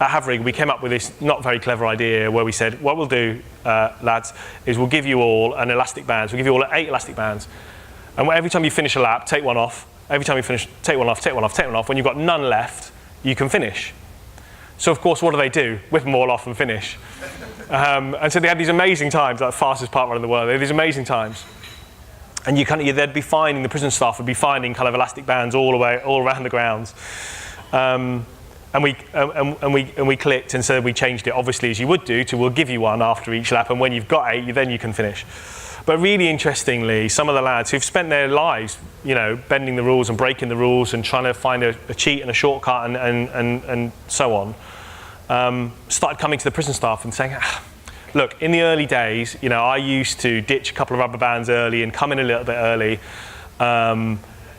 Havrig, we came up with this not very clever idea where we said, what we'll do, lads, is we'll give you all an elastic band. We'll give you all 8 elastic bands. And every time you finish a lap, take one off. Every time you finish, take one off, take one off, take one off. When you've got none left, you can finish. So, of course, what do? Whip them all off and finish. And so they had these amazing times, like the fastest parkrun in the world. They had these amazing times. And they'd be finding, the prison staff would be finding kind of elastic bands all around the grounds. And we clicked, and so we changed it, obviously, as you would do, to we'll give you one after each lap, and when you've got 8, then you can finish. But really interestingly, some of the lads who've spent their lives, bending the rules and breaking the rules and trying to find a cheat and a shortcut and so on, started coming to the prison staff and saying, look, in the early days, I used to ditch a couple of rubber bands early and come in a little bit early.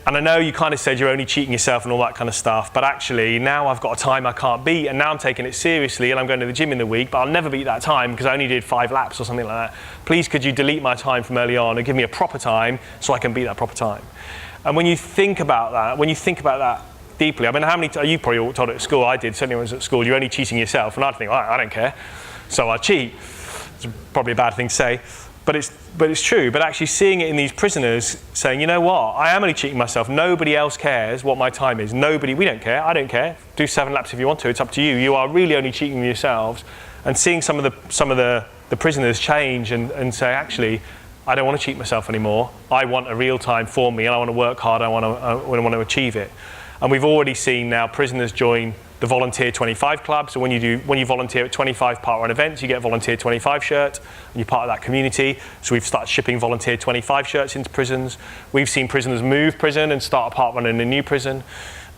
And I know you kind of said you're only cheating yourself and all that kind of stuff, but actually now I've got a time I can't beat, and now I'm taking it seriously, and I'm going to the gym in the week, but I'll never beat that time because I only did 5 laps or something like that. Please, could you delete my time from early on and give me a proper time so I can beat that proper time? And when you think about that deeply, I mean, how many, you probably all told it at school, I did, certainly when I was at school, you're only cheating yourself, and I'd think, I don't care, so I cheat. It's probably a bad thing to say. But it's true. But actually seeing it in these prisoners saying, you know what, I am only cheating myself. Nobody else cares what my time is. We don't care. I don't care. Do 7 laps if you want to. It's up to you. You are really only cheating yourselves. And seeing some of the prisoners change and say, actually, I don't want to cheat myself anymore. I want a real time for me, and I want to work hard. I want to achieve it. And we've already seen now prisoners join the Volunteer 25 Club. So when you volunteer at 25 Parkrun events, you get a Volunteer 25 shirt, and you're part of that community. So we've started shipping Volunteer 25 shirts into prisons. We've seen prisoners move prison and start a parkrun in a new prison.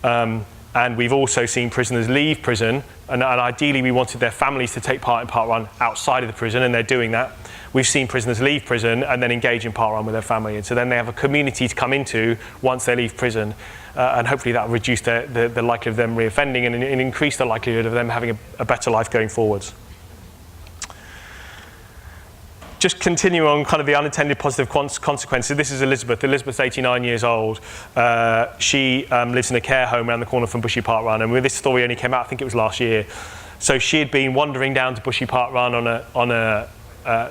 And we've also seen prisoners leave prison, and ideally we wanted their families to take part in parkrun outside of the prison, and they're doing that. We've seen prisoners leave prison and then engage in parkrun with their family, and so then they have a community to come into once they leave prison, and hopefully that will reduce the likelihood of them reoffending and increase the likelihood of them having a better life going forwards. Just continue on kind of the unintended positive consequences. This is Elizabeth. Elizabeth's 89 years old. She lives in a care home around the corner from Bushy Parkrun, and this story only came out, I think it was last year. So she had been wandering down to Bushy Parkrun on a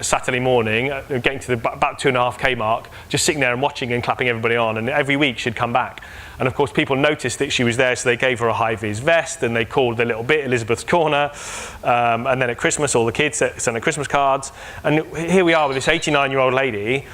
Saturday morning, getting to the about 2.5K mark, just sitting there and watching and clapping everybody on, and every week she'd come back. And of course people noticed that she was there, so they gave her a high-vis vest, and they called the little bit Elizabeth's Corner, and then at Christmas all the kids sent her Christmas cards. And here we are with this 89-year-old lady.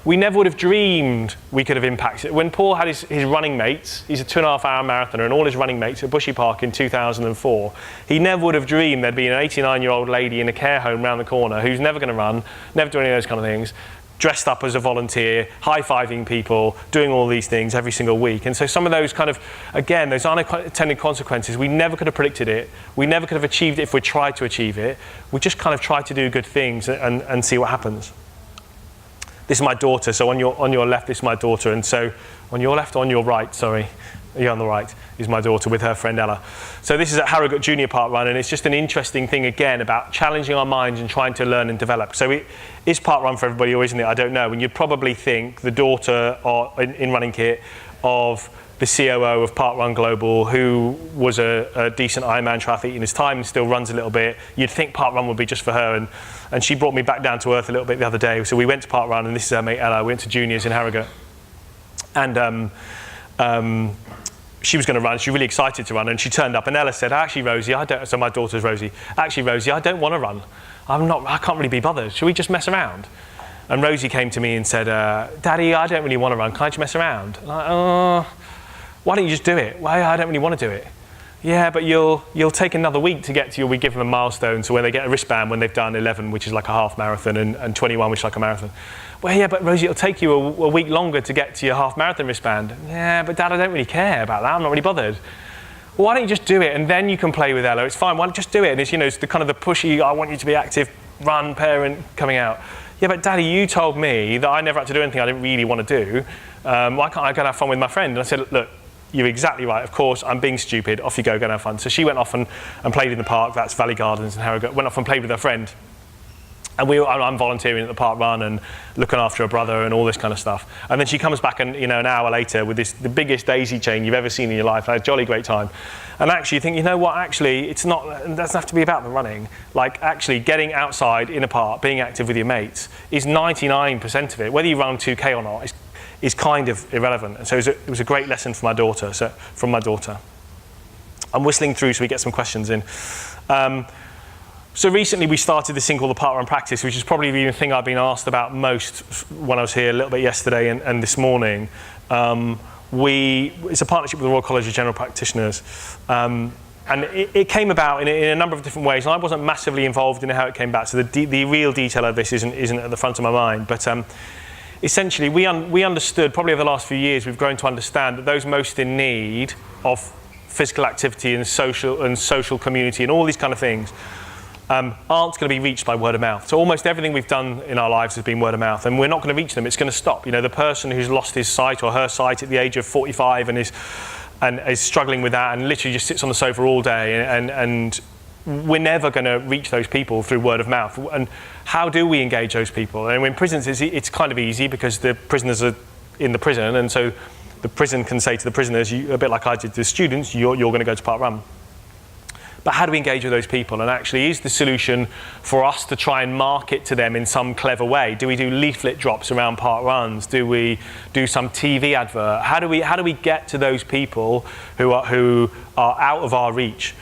We never would have dreamed we could have impacted. When Paul had his running mates, he's a 2.5-hour marathoner, and all his running mates at Bushy Park in 2004, he never would have dreamed there'd be an 89-year-old lady in a care home round the corner who's never going to run, never do any of those kind of things, dressed up as a volunteer, high-fiving people, doing all these things every single week. And so some of those kind of, again, those unintended consequences, we never could have predicted it. We never could have achieved it if we tried to achieve it. We just kind of try to do good things and see what happens. This is my daughter, so on your left, this is my daughter, and so on your left, on your right, sorry, you're on the right, is my daughter with her friend Ella. So this is at Harrogate Junior Parkrun, and it's just an interesting thing, again, about challenging our minds and trying to learn and develop. So is Parkrun for everybody, or isn't it? I don't know. And you'd probably think the daughter in running kit of the COO of Parkrun Global, who was a decent Ironman triathlete in his time and still runs a little bit, you'd think Parkrun would be just for her. And she brought me back down to earth a little bit the other day. So we went to Parkrun, and this is her mate Ella. We went to juniors in Harrogate. And she was going to run. She was really excited to run, and she turned up. And Ella said, "Actually, Rosie, so my daughter's Rosie. Actually, Rosie, I don't want to run. I can't really be bothered. Should we just mess around?" And Rosie came to me and said, "Daddy, I don't really want to run. Can I just mess around?" And why don't you just do it? Well, I don't really want to do it. Yeah, but you'll take another week to get to, we give them a milestone, so when they get a wristband when they've done 11, which is like a half marathon, and 21, which is like a marathon. Well, yeah, but Rosie, it'll take you a week longer to get to your half marathon wristband. Yeah, but Dad, I don't really care about that. I'm not really bothered. Well, why don't you just do it, and then you can play with Ella. It's fine. Why don't you just do it? And it's, it's the kind of the pushy, I want you to be active, run, parent coming out. Yeah, but Daddy, you told me that I never had to do anything I didn't really want to do. Why can't I go and have fun with my friend? And I said, look, you're exactly right. Of course, I'm being stupid. Off you go and have fun. So she went off and played in the park. That's Valley Gardens in Harrogate. Went off and played with her friend. And I'm volunteering at the park run and looking after her brother and all this kind of stuff. And then she comes back and an hour later with the biggest daisy chain you've ever seen in your life. I had a jolly great time. And actually you think, you know what, actually it doesn't have to be about the running. Like actually getting outside in a park, being active with your mates is 99% of it. Whether you run 2K or not is kind of irrelevant. And so it was a great lesson for my daughter. From my daughter. I'm whistling through so we get some questions in. So recently we started this thing called the Parkrun Practice, which is probably the thing I've been asked about most when I was here a little bit yesterday and this morning. It's a partnership with the Royal College of General Practitioners. And it came about in a number of different ways. And I wasn't massively involved in how it came about, so the real detail of this isn't at the front of my mind. But essentially, we understood, probably over the last few years, we've grown to understand that those most in need of physical activity and social community and all these kind of things, aren't going to be reached by word of mouth. So almost everything we've done in our lives has been word of mouth, and we're not going to reach them. It's going to stop. The person who's lost his sight or her sight at the age of 45 and is struggling with that and literally just sits on the sofa all day, and we're never going to reach those people through word of mouth. And how do we engage those people? And in prisons, it's kind of easy because the prisoners are in the prison, and so the prison can say to the prisoners, a bit like I did to the students, you're going to go to Parkrun. But how do we engage with those people? And actually, is the solution for us to try and market to them in some clever way? Do we do leaflet drops around Parkruns? Do we do some TV advert? How do we get to those people who are out of our reach?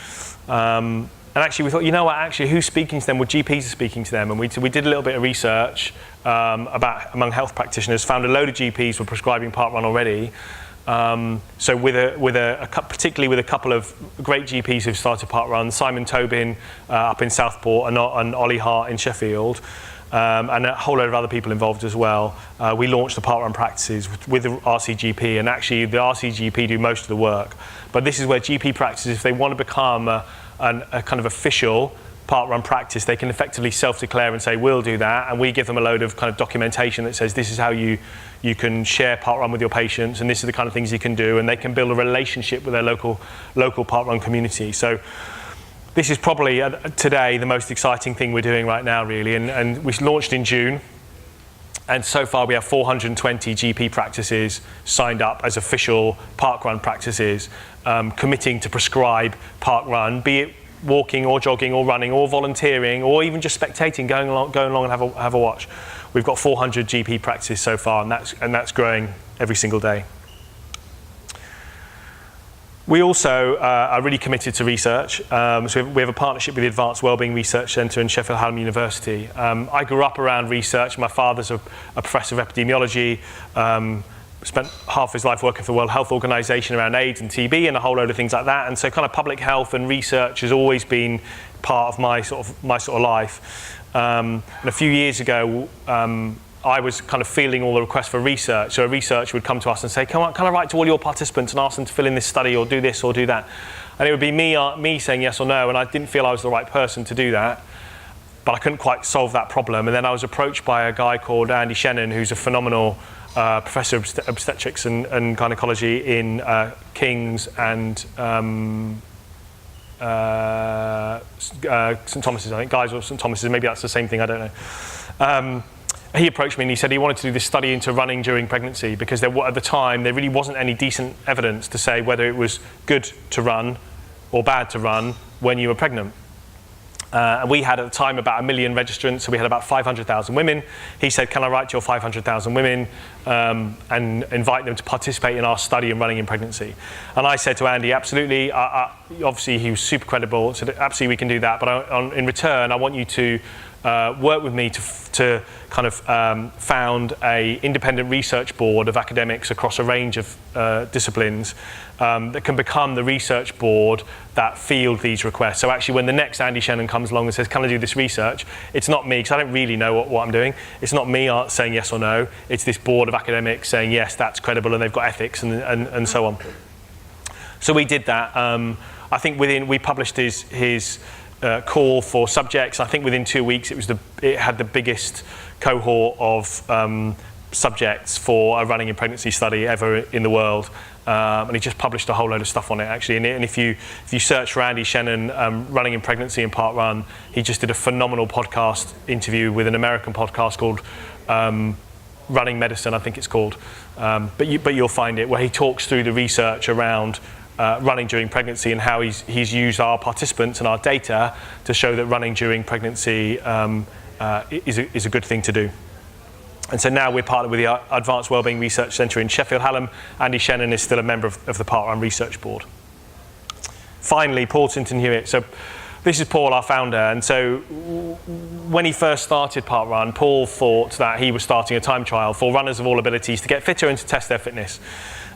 And actually, we thought, actually, who's speaking to them? Well, GPs are speaking to them. And we did a little bit of research among health practitioners, found a load of GPs were prescribing Parkrun already. So particularly with a couple of great GPs who've started Parkrun, Simon Tobin up in Southport and Ollie Hart in Sheffield, and a whole load of other people involved as well. We launched the Parkrun practices with the RCGP, and actually the RCGP do most of the work. But this is where GP practices, if they want to become a kind of official Parkrun practice, they can effectively self-declare and say, we'll do that, and we give them a load of kind of documentation that says this is how you can share Parkrun with your patients, and this is the kind of things you can do, and they can build a relationship with their local Parkrun community. So this is probably today the most exciting thing we're doing right now, really, and we launched in June, and so far we have 420 GP practices signed up as official Parkrun practices, committing to prescribe Parkrun, be it walking or jogging or running or volunteering or even just spectating, going along and have a watch. We've got 400 GP practices so far, and that's growing every single day. We also are really committed to research. So we have a partnership with the Advanced Wellbeing Research Centre in Sheffield Hallam University. I grew up around research. My father's a professor of epidemiology. Spent half his life working for the World Health Organization around AIDS and TB and a whole load of things like that. And so kind of public health and research has always been part of my sort of life. And a few years ago, I was kind of fielding all the requests for research. So a researcher would come to us and say, can I write to all your participants and ask them to fill in this study or do this or do that? And it would be me saying yes or no, and I didn't feel I was the right person to do that. But I couldn't quite solve that problem. And then I was approached by a guy called Andy Shannon, who's a phenomenal professor of obstetrics and gynecology in King's and St Thomas's, I think, Guy's or St Thomas's, maybe that's the same thing, I don't know. He approached me and he said he wanted to do this study into running during pregnancy because at the time there really wasn't any decent evidence to say whether it was good to run or bad to run when you were pregnant. And we had at the time about 1 million registrants, so we had about 500,000 women. He said, can I write to your 500,000 women and invite them to participate in our study in running in pregnancy? And I said to Andy, absolutely. Obviously, he was super credible, so absolutely we can do that. But in return, I want you to work with me to kind of found a independent research board of academics across a range of disciplines that can become the research board that field these requests. So actually when the next Andy Shannon comes along and says, can I do this research? It's not me, because I don't really know what I'm doing. It's not me saying yes or no. It's this board of academics saying, yes, that's credible, and they've got ethics and so on. So we did that. I think we published his call for subjects. I think within 2 weeks it had the biggest cohort of subjects for a running in pregnancy study ever in the world, and he just published a whole load of stuff on it actually. And if you search for Andy Shannon running in pregnancy and Parkrun, he just did a phenomenal podcast interview with an American podcast called Running Medicine, I think it's called, but you'll find it, where he talks through the research around running during pregnancy and how he's used our participants and our data to show that running during pregnancy is a good thing to do. And so now we're partnered with the Advanced Wellbeing Research Centre in Sheffield Hallam. Andy Shannon is still a member of the Parkrun Research Board. Finally, Paul Sinton-Hewitt. So this is Paul, our founder. And so when he first started Parkrun, Paul thought that he was starting a time trial for runners of all abilities to get fitter and to test their fitness.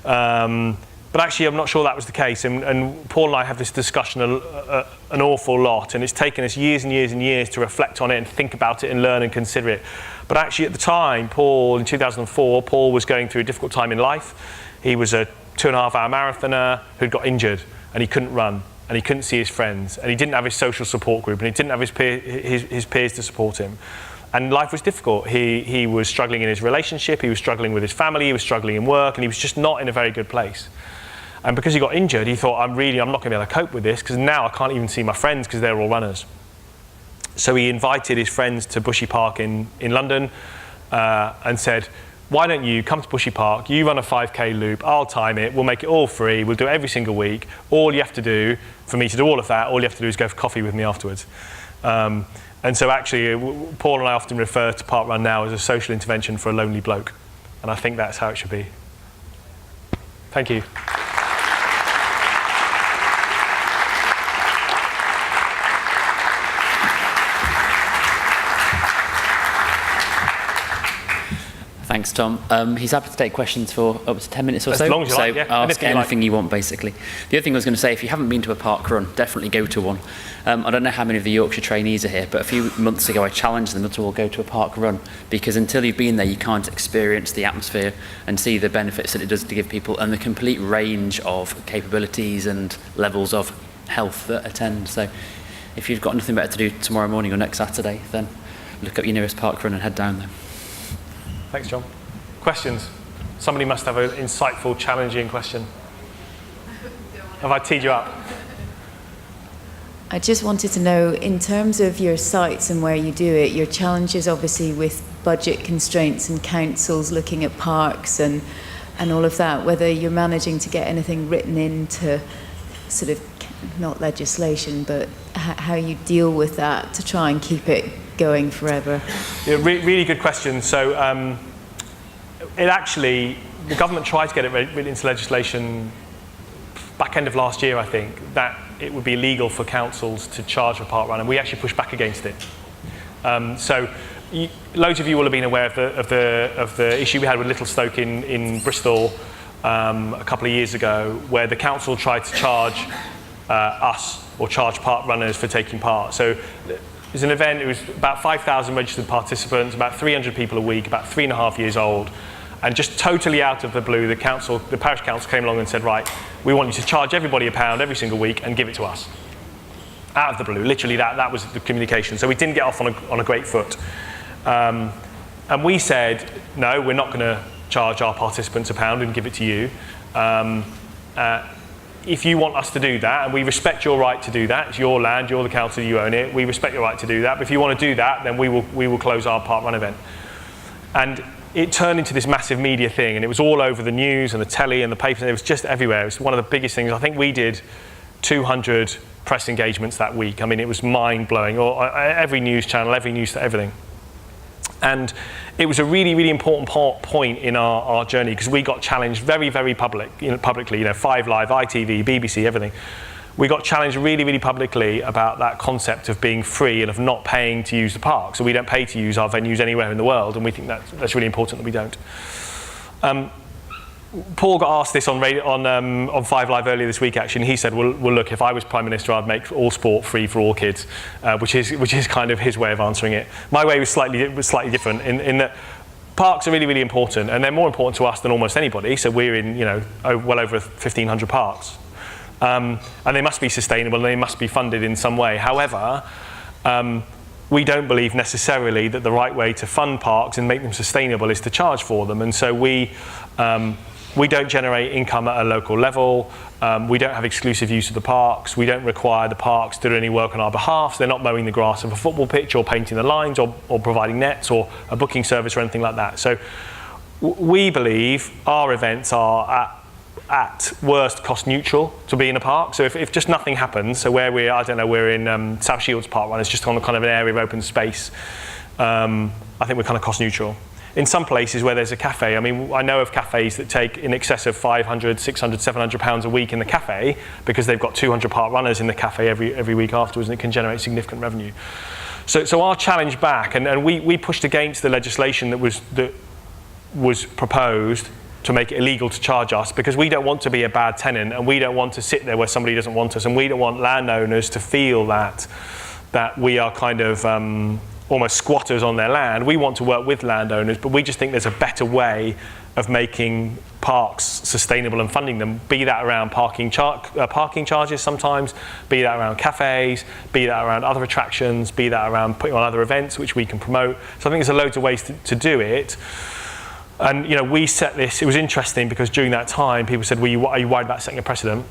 But actually, I'm not sure that was the case. And Paul and I have this discussion an awful lot, and it's taken us years and years and years to reflect on it and think about it and learn and consider it. But actually, at the time, in 2004, Paul was going through a difficult time in life. He was a 2.5-hour marathoner who'd got injured, and he couldn't run. and he couldn't see his friends, and he didn't have his social support group, and he didn't have his peers to support him. And life was difficult. He was struggling in his relationship, he was struggling with his family, he was struggling in work, and he was just not in a very good place. And because he got injured, he thought, I'm not going to be able to cope with this, because now I can't even see my friends because they're all runners. So he invited his friends to Bushy Park in London and said, why don't you come to Bushy Park, you run a 5K loop, I'll time it, we'll make it all free, we'll do it every single week. All you have to do, for me to do all of that, all you have to do is go for coffee with me afterwards. And so actually, Paul and I often refer to Parkrun now as a social intervention for a lonely bloke. And I think that's how it should be. Thank you.
Thanks, Tom. He's happy to take questions for up to 10 minutes or so.
As long as you like, yeah.
Ask anything you want, basically. The other thing I was going to say, if you haven't been to a park run, definitely go to one. I don't know how many of the Yorkshire trainees are here, but a few months ago I challenged them to all go to a park run, because until you've been there, you can't experience the atmosphere and see the benefits that it does to give people and the complete range of capabilities and levels of health that attend. So if you've got nothing better to do tomorrow morning or next Saturday, then look up your nearest park run and head down there.
Thanks, John. Questions? Somebody must have an insightful, challenging question. Have I teed you up?
I just wanted to know, in terms of your sites and where you do it, your challenges obviously with budget constraints and councils looking at parks and all of that, whether you're managing to get anything written into sort of, not legislation, but how you deal with that to try and keep it going forever?
Yeah, really good question. So the government tried to get it written into legislation back end of last year, I think, that it would be illegal for councils to charge for parkrun, and we actually pushed back against it. Loads of you will have been aware of the issue we had with Little Stoke in Bristol a couple of years ago, where the council tried to charge us or charge park runners for taking part. So it was an event, it was about 5,000 registered participants, about 300 people a week, about 3.5 years old. And just totally out of the blue, the parish council came along and said, right, we want you to charge everybody £1 every single week and give it to us. Out of the blue, literally that was the communication. So we didn't get off on a great foot. And we said, no, we're not going to charge our participants £1 and give it to you. If you want us to do that, and we respect your right to do that, it's your land, you're the council, you own it, we respect your right to do that, but if you want to do that, then we will close our parkrun event. And it turned into this massive media thing, and it was all over the news and the telly and the papers, and it was just everywhere. It was one of the biggest things. I think we did 200 press engagements that week. I mean, it was mind-blowing. Every news channel, every news, everything. And it was a really, really important point in our journey, because we got challenged very, very publicly, 5 Live, ITV, BBC, everything. We got challenged really, really publicly about that concept of being free and of not paying to use the park. So we don't pay to use our venues anywhere in the world, and we think that's really important that we don't. Paul got asked this on 5 Live earlier this week, actually, and he said, well, look, if I was Prime Minister, I'd make all sport free for all kids, which is kind of his way of answering it. My way was slightly different in that parks are really, really important, and they're more important to us than almost anybody. So we're in, well over 1,500 parks. And they must be sustainable, and they must be funded in some way. However, we don't believe necessarily that the right way to fund parks and make them sustainable is to charge for them. And so we don't generate income at a local level. We don't have exclusive use of the parks. We don't require the parks to do any work on our behalf. So they're not mowing the grass of a football pitch or painting the lines or providing nets or a booking service or anything like that. So we believe our events are at worst cost neutral to be in a park. So if just nothing happens, so where we're in South Shields Parkrun, it's just on kind of an area of open space, I think we're kind of cost neutral. In some places where there's a cafe, I mean, I know of cafes that take in excess of £500, £600, £700 a week in the cafe, because they've got 200 park runners in the cafe every week afterwards, and it can generate significant revenue. So our challenge back, and we pushed against the legislation that was proposed to make it illegal to charge us, because we don't want to be a bad tenant, and we don't want to sit there where somebody doesn't want us, and we don't want landowners to feel that we are kind of almost squatters on their land. We want to work with landowners, but we just think there's a better way of making parks sustainable and funding them, be that around parking charges sometimes, be that around cafes, be that around other attractions, be that around putting on other events which we can promote. So I think there's loads of ways to do it. And we set this, it was interesting because during that time people said, well, are you worried about setting a precedent?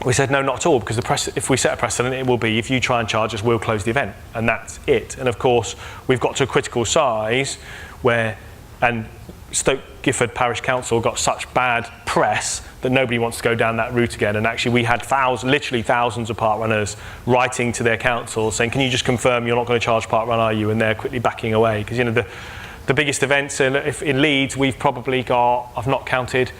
We said no, not at all, because if we set a precedent, it will be if you try and charge us, we'll close the event, and that's it. And of course, we've got to a critical size and Stoke Gifford Parish Council got such bad press that nobody wants to go down that route again. And actually, we had literally thousands of park runners writing to their council saying, "Can you just confirm you're not going to charge park run, are you?" And they're quickly backing away because the biggest events in Leeds, we've probably got, I've not counted,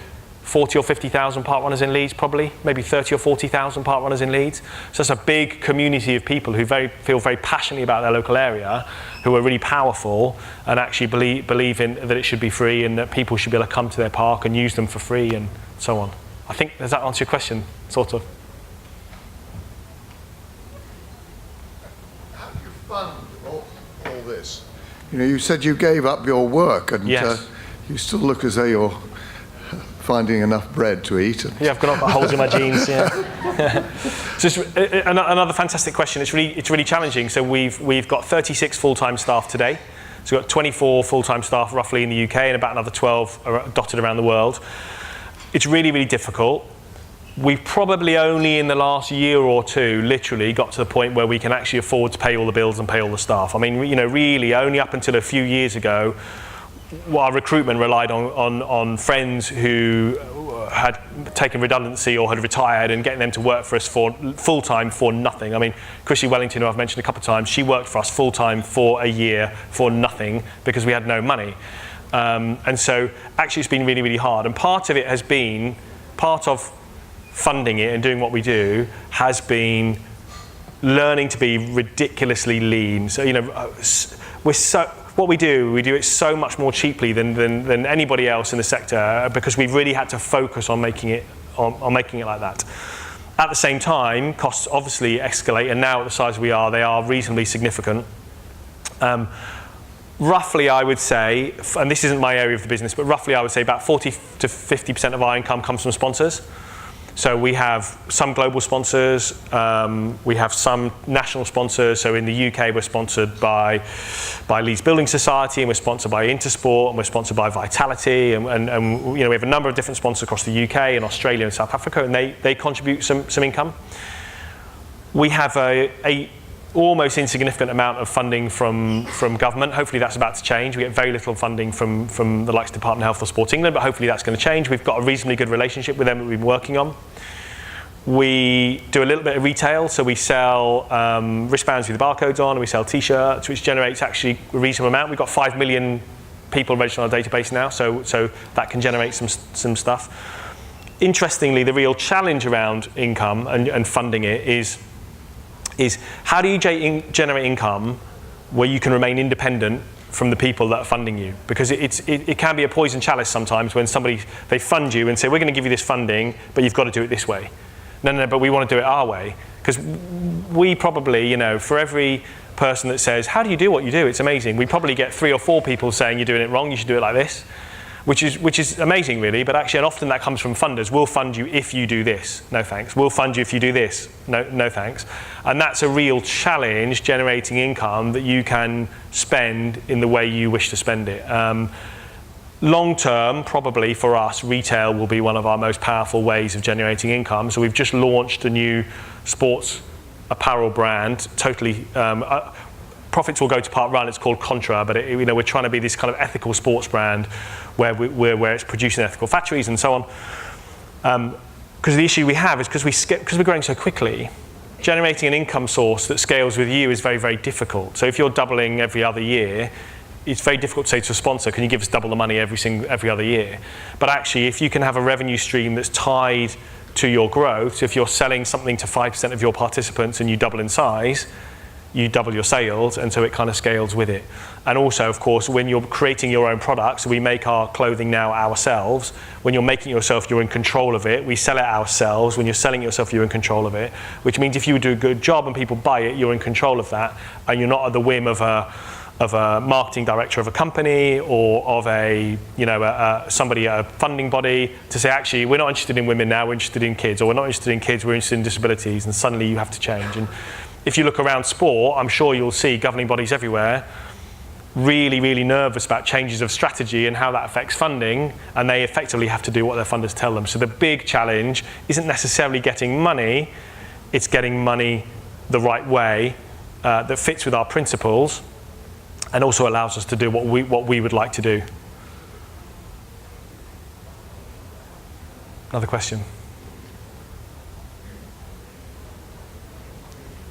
40 or 50,000 park runners in Leeds, probably, maybe 30 or 40,000 park runners in Leeds. So it's a big community of people who feel very passionately about their local area, who are really powerful and actually believe in that it should be free and that people should be able to come to their park and use them for free and so on. I think, does that answer your question, sort of?
How do you fund all this? You said you gave up your work and
yes.
You still look as though you're finding enough bread to eat.
Yeah, I've got holes in my jeans. Yeah. So it's another fantastic question. It's really challenging. So we've got 36 full-time staff today. So we've got 24 full-time staff roughly in the UK and about another 12 dotted around the world. It's really, really difficult. We've probably only in the last year or two literally got to the point where we can actually afford to pay all the bills and pay all the staff. I mean, really only up until a few years ago, our recruitment relied on friends who had taken redundancy or had retired and getting them to work for us for full-time for nothing. I mean, Chrissy Wellington, who I've mentioned a couple of times, she worked for us full-time for a year for nothing because we had no money. And so actually it's been really, really hard. And part of it has been, part of funding it and doing what we do has been learning to be ridiculously lean. So, what we do it so much more cheaply than anybody else in the sector because we've really had to focus on making it like that. At the same time, costs obviously escalate, and now at the size we are, they are reasonably significant. Roughly, I would say, and this isn't my area of the business, but roughly I would say about 40 to 50% of our income comes from sponsors. So we have some global sponsors, we have some national sponsors. So in the UK, we're sponsored by Leeds Building Society, and we're sponsored by Intersport, and we're sponsored by Vitality, and we have a number of different sponsors across the UK and Australia and South Africa, and they contribute some income. We have a almost insignificant amount of funding from government. Hopefully that's about to change. We get very little funding from the likes of Department of Health or Sport England, but hopefully that's going to change. We've got a reasonably good relationship with them that we've been working on. We do a little bit of retail, so we sell wristbands with barcodes on, and we sell t-shirts, which generates actually a reasonable amount. We've got 5 million people registered on our database now, so that can generate some stuff. Interestingly, the real challenge around income and funding it is how do you generate income where you can remain independent from the people that are funding you? Because it can be a poison chalice sometimes when they fund you and say, we're going to give you this funding, but you've got to do it this way. No, but we want to do it our way. Because we probably, for every person that says, how do you do what you do? It's amazing. We probably get 3 or 4 people saying, you're doing it wrong, you should do it like this. Which is amazing, really, but actually, and often that comes from funders. We'll fund you if you do this. No thanks. We'll fund you if you do this. No thanks. And that's a real challenge, generating income that you can spend in the way you wish to spend it. Long term, probably for us, retail will be one of our most powerful ways of generating income. So we've just launched a new sports apparel brand, totally. Profits will go to Parkrun. It's called Contra, but we're trying to be this kind of ethical sports brand where it's produced in ethical factories and so on. Because the issue we have is because we're growing so quickly, generating an income source that scales with you is very, very difficult. So if you're doubling every other year, it's very difficult to say to a sponsor, can you give us double the money every other year? But actually, if you can have a revenue stream that's tied to your growth, so if you're selling something to 5% of your participants and you double in size, you double your sales, and so it kind of scales with it. And also, of course, when you're creating your own products, so we make our clothing now ourselves. When you're making it yourself, you're in control of it. We sell it ourselves. When you're selling it yourself, you're in control of it, which means if you do a good job and people buy it, you're in control of that, and you're not at the whim of a a marketing director of a company or of a, somebody at a funding body to say, actually, we're not interested in women now, we're interested in kids, or we're not interested in kids, we're interested in disabilities, and suddenly you have to change. And if you look around sport, I'm sure you'll see governing bodies everywhere really, really nervous about changes of strategy and how that affects funding, and they effectively have to do what their funders tell them. So the big challenge isn't necessarily getting money, it's getting money the right way that fits with our principles and also allows us to do what we would like to do. Another question.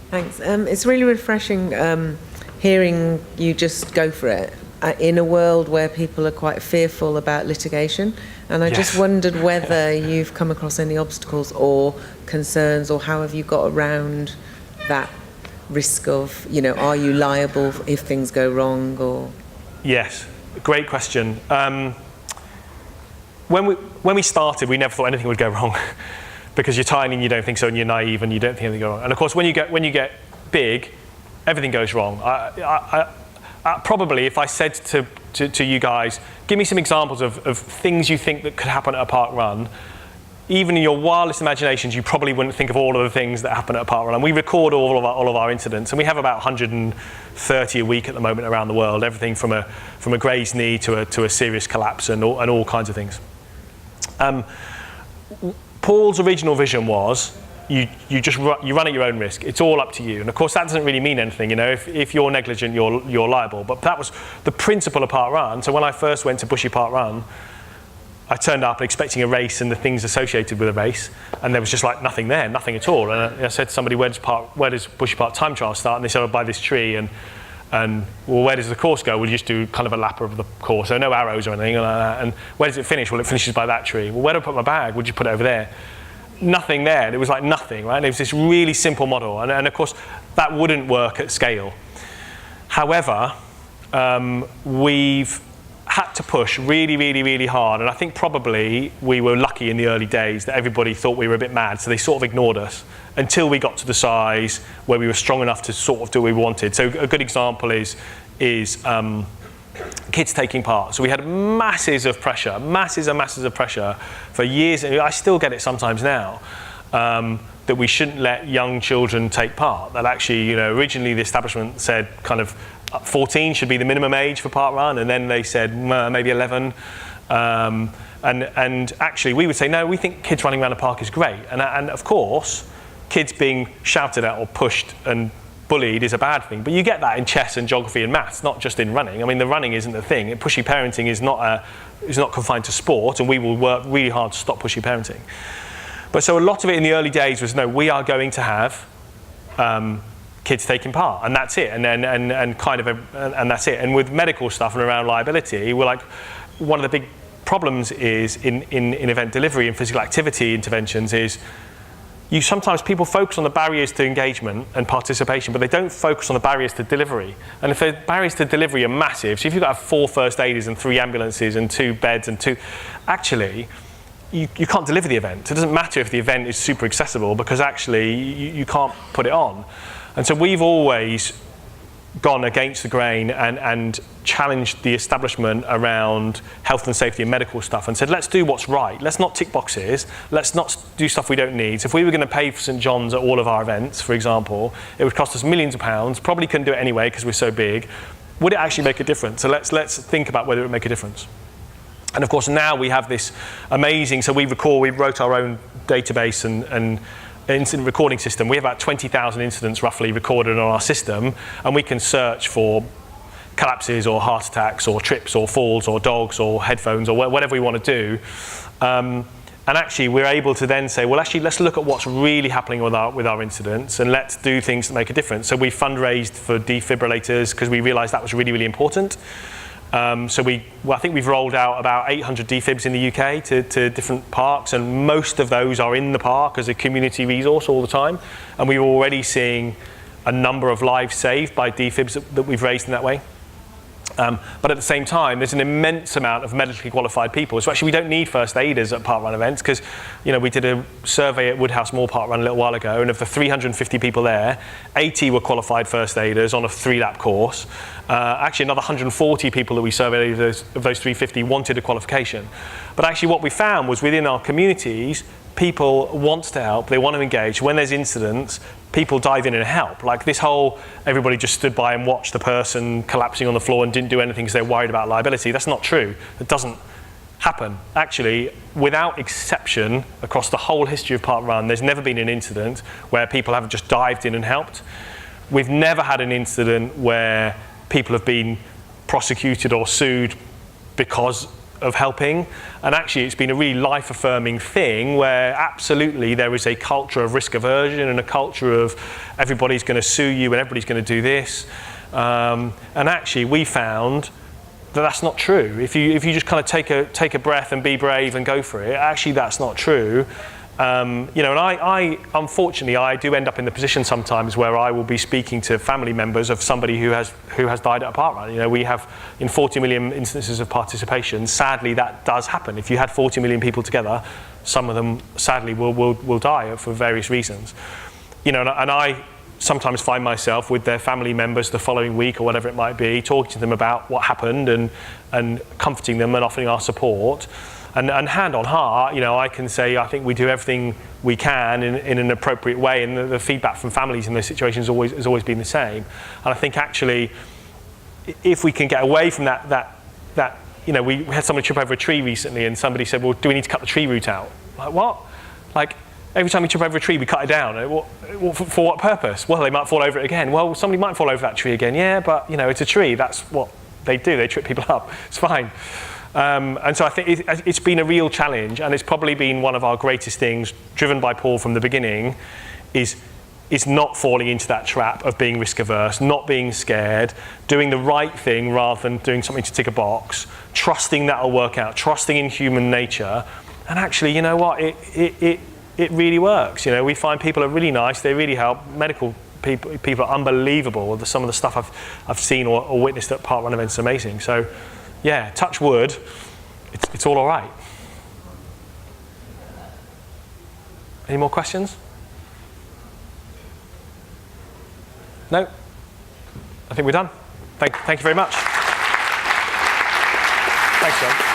Thanks. It's really refreshing hearing you just go for it in a world where people are quite fearful about litigation. And I just wondered whether you've come across any obstacles or concerns, or how have you got around that risk of, are you liable if things go wrong? Or
Yes, great question. When we started, we never thought anything would go wrong because you're tiny and you don't think so, and you're naive and you don't think anything will go wrong. And of course, when you get big, everything goes wrong. Probably, if I said to you guys, give me some examples of things you think that could happen at a park run, even in your wildest imaginations, you probably wouldn't think of all of the things that happen at a park run. And we record all of our incidents, and we have about 130 a week at the moment around the world. Everything from a grazed knee to a serious collapse and all kinds of things. Paul's original vision was you run at your own risk. It's all up to you. And of course, that doesn't really mean anything. If you're negligent, you're liable. But that was the principle of Park Run. So when I first went to Bushy Park Run, I turned up expecting a race and the things associated with a race, and there was just like nothing there, nothing at all. And I said to somebody, where does Bushy Park time trial start? And they said, oh, by this tree. And well, where does the course go? We'll just do kind of a lap of the course, so no arrows or anything like that. And where does it finish? Well, it finishes by that tree. Well, where do I put my bag? Would you put it over there? Nothing there. It was like nothing, right? It was this really simple model. And of course, that wouldn't work at scale. However, we've had to push really, really, really hard. And I think probably we were lucky in the early days that everybody thought we were a bit mad, so they sort of ignored us until we got to the size where we were strong enough to sort of do what we wanted. So a good example is kids taking part. So we had masses and masses of pressure for years, and I still get it sometimes now, that we shouldn't let young children take part. That actually, originally the establishment said kind of 14 should be the minimum age for Park Run, and then they said maybe 11. And actually we would say, no, we think kids running around a park is great. And of course, kids being shouted at or pushed and bullied is a bad thing, but you get that in chess and geography and maths, not just in running. I mean, the running isn't the thing. Pushy parenting is not confined to sport, and we will work really hard to stop pushy parenting. But so a lot of it in the early days was, no, we are going to have kids taking part, and that's it. And then and that's it. And with medical stuff and around liability, we're like, one of the big problems is in event delivery and physical activity interventions is sometimes people focus on the barriers to engagement and participation, but they don't focus on the barriers to delivery. And if the barriers to delivery are massive, so if you've got 4 first aiders and 3 ambulances and 2 beds and 2, actually, you can't deliver the event. It doesn't matter if the event is super accessible, because actually you can't put it on. And so we've always gone against the grain and challenged the establishment around health and safety and medical stuff and said, let's do what's right. Let's not tick boxes. Let's not do stuff we don't need. So if we were going to pay for St John's at all of our events, for example, it would cost us millions of pounds, probably couldn't do it anyway because we're so big. Would it actually make a difference? So let's think about whether it would make a difference. And of course now we have this amazing, so we wrote our own database and incident recording system. We have about 20,000 incidents roughly recorded on our system, and we can search for collapses or heart attacks or trips or falls or dogs or headphones or whatever we want to do. And actually we're able to then say, well, actually let's look at what's really happening with our incidents, and let's do things that make a difference. So we fundraised for defibrillators because we realized that was really, really important. I think we've rolled out about 800 defibs in the UK to different parks, and most of those are in the park as a community resource all the time. And we're already seeing a number of lives saved by defibs that we've raised in that way. But at the same time, there's an immense amount of medically qualified people. So actually, we don't need first aiders at parkrun events because, we did a survey at Woodhouse Moor Parkrun a little while ago, and of the 350 people there, 80 were qualified first aiders on a 3-lap course. Actually, another 140 people that we surveyed of those 350 wanted a qualification. But actually, what we found was within our communities, people want to help, they want to engage. When there's incidents, people dive in and help. Like this whole, everybody just stood by and watched the person collapsing on the floor and didn't do anything because they're worried about liability. That's not true. It doesn't happen. Actually, without exception, across the whole history of Parkrun, there's never been an incident where people haven't just dived in and helped. We've never had an incident where people have been prosecuted or sued because of helping, and actually it's been a really life-affirming thing where absolutely there is a culture of risk aversion and a culture of everybody's going to sue you and everybody's going to do this, and actually we found that that's not true. If you just kind of take a breath and be brave and go for it, actually that's not true. And I unfortunately I do end up in the position sometimes where I will be speaking to family members of somebody who has died at a parkrun. We have in 40 million instances of participation. Sadly, that does happen. If you had 40 million people together, some of them sadly will die for various reasons. And I sometimes find myself with their family members the following week or whatever it might be, talking to them about what happened and comforting them and offering our support. And hand on heart, I can say I think we do everything we can in an appropriate way, and the feedback from families in those situations has always been the same. And I think actually, if we can get away from that, we had somebody trip over a tree recently, and somebody said, "Well, do we need to cut the tree root out?" Like what? Like every time we trip over a tree, we cut it down. For what purpose? Well, they might fall over it again. Well, somebody might fall over that tree again. Yeah, but it's a tree. That's what they do. They trip people up. It's fine. And so I think it's been a real challenge, and it's probably been one of our greatest things, driven by Paul from the beginning, is not falling into that trap of being risk averse, not being scared, doing the right thing rather than doing something to tick a box, trusting that'll work out, trusting in human nature. And actually, you know what, it really works. We find people are really nice, they really help. Medical people are unbelievable. Some of the stuff I've seen or witnessed at parkrun events is amazing. So yeah, touch wood, it's all right. Any more questions? No? I think we're done. Thank you very much. Thanks, John.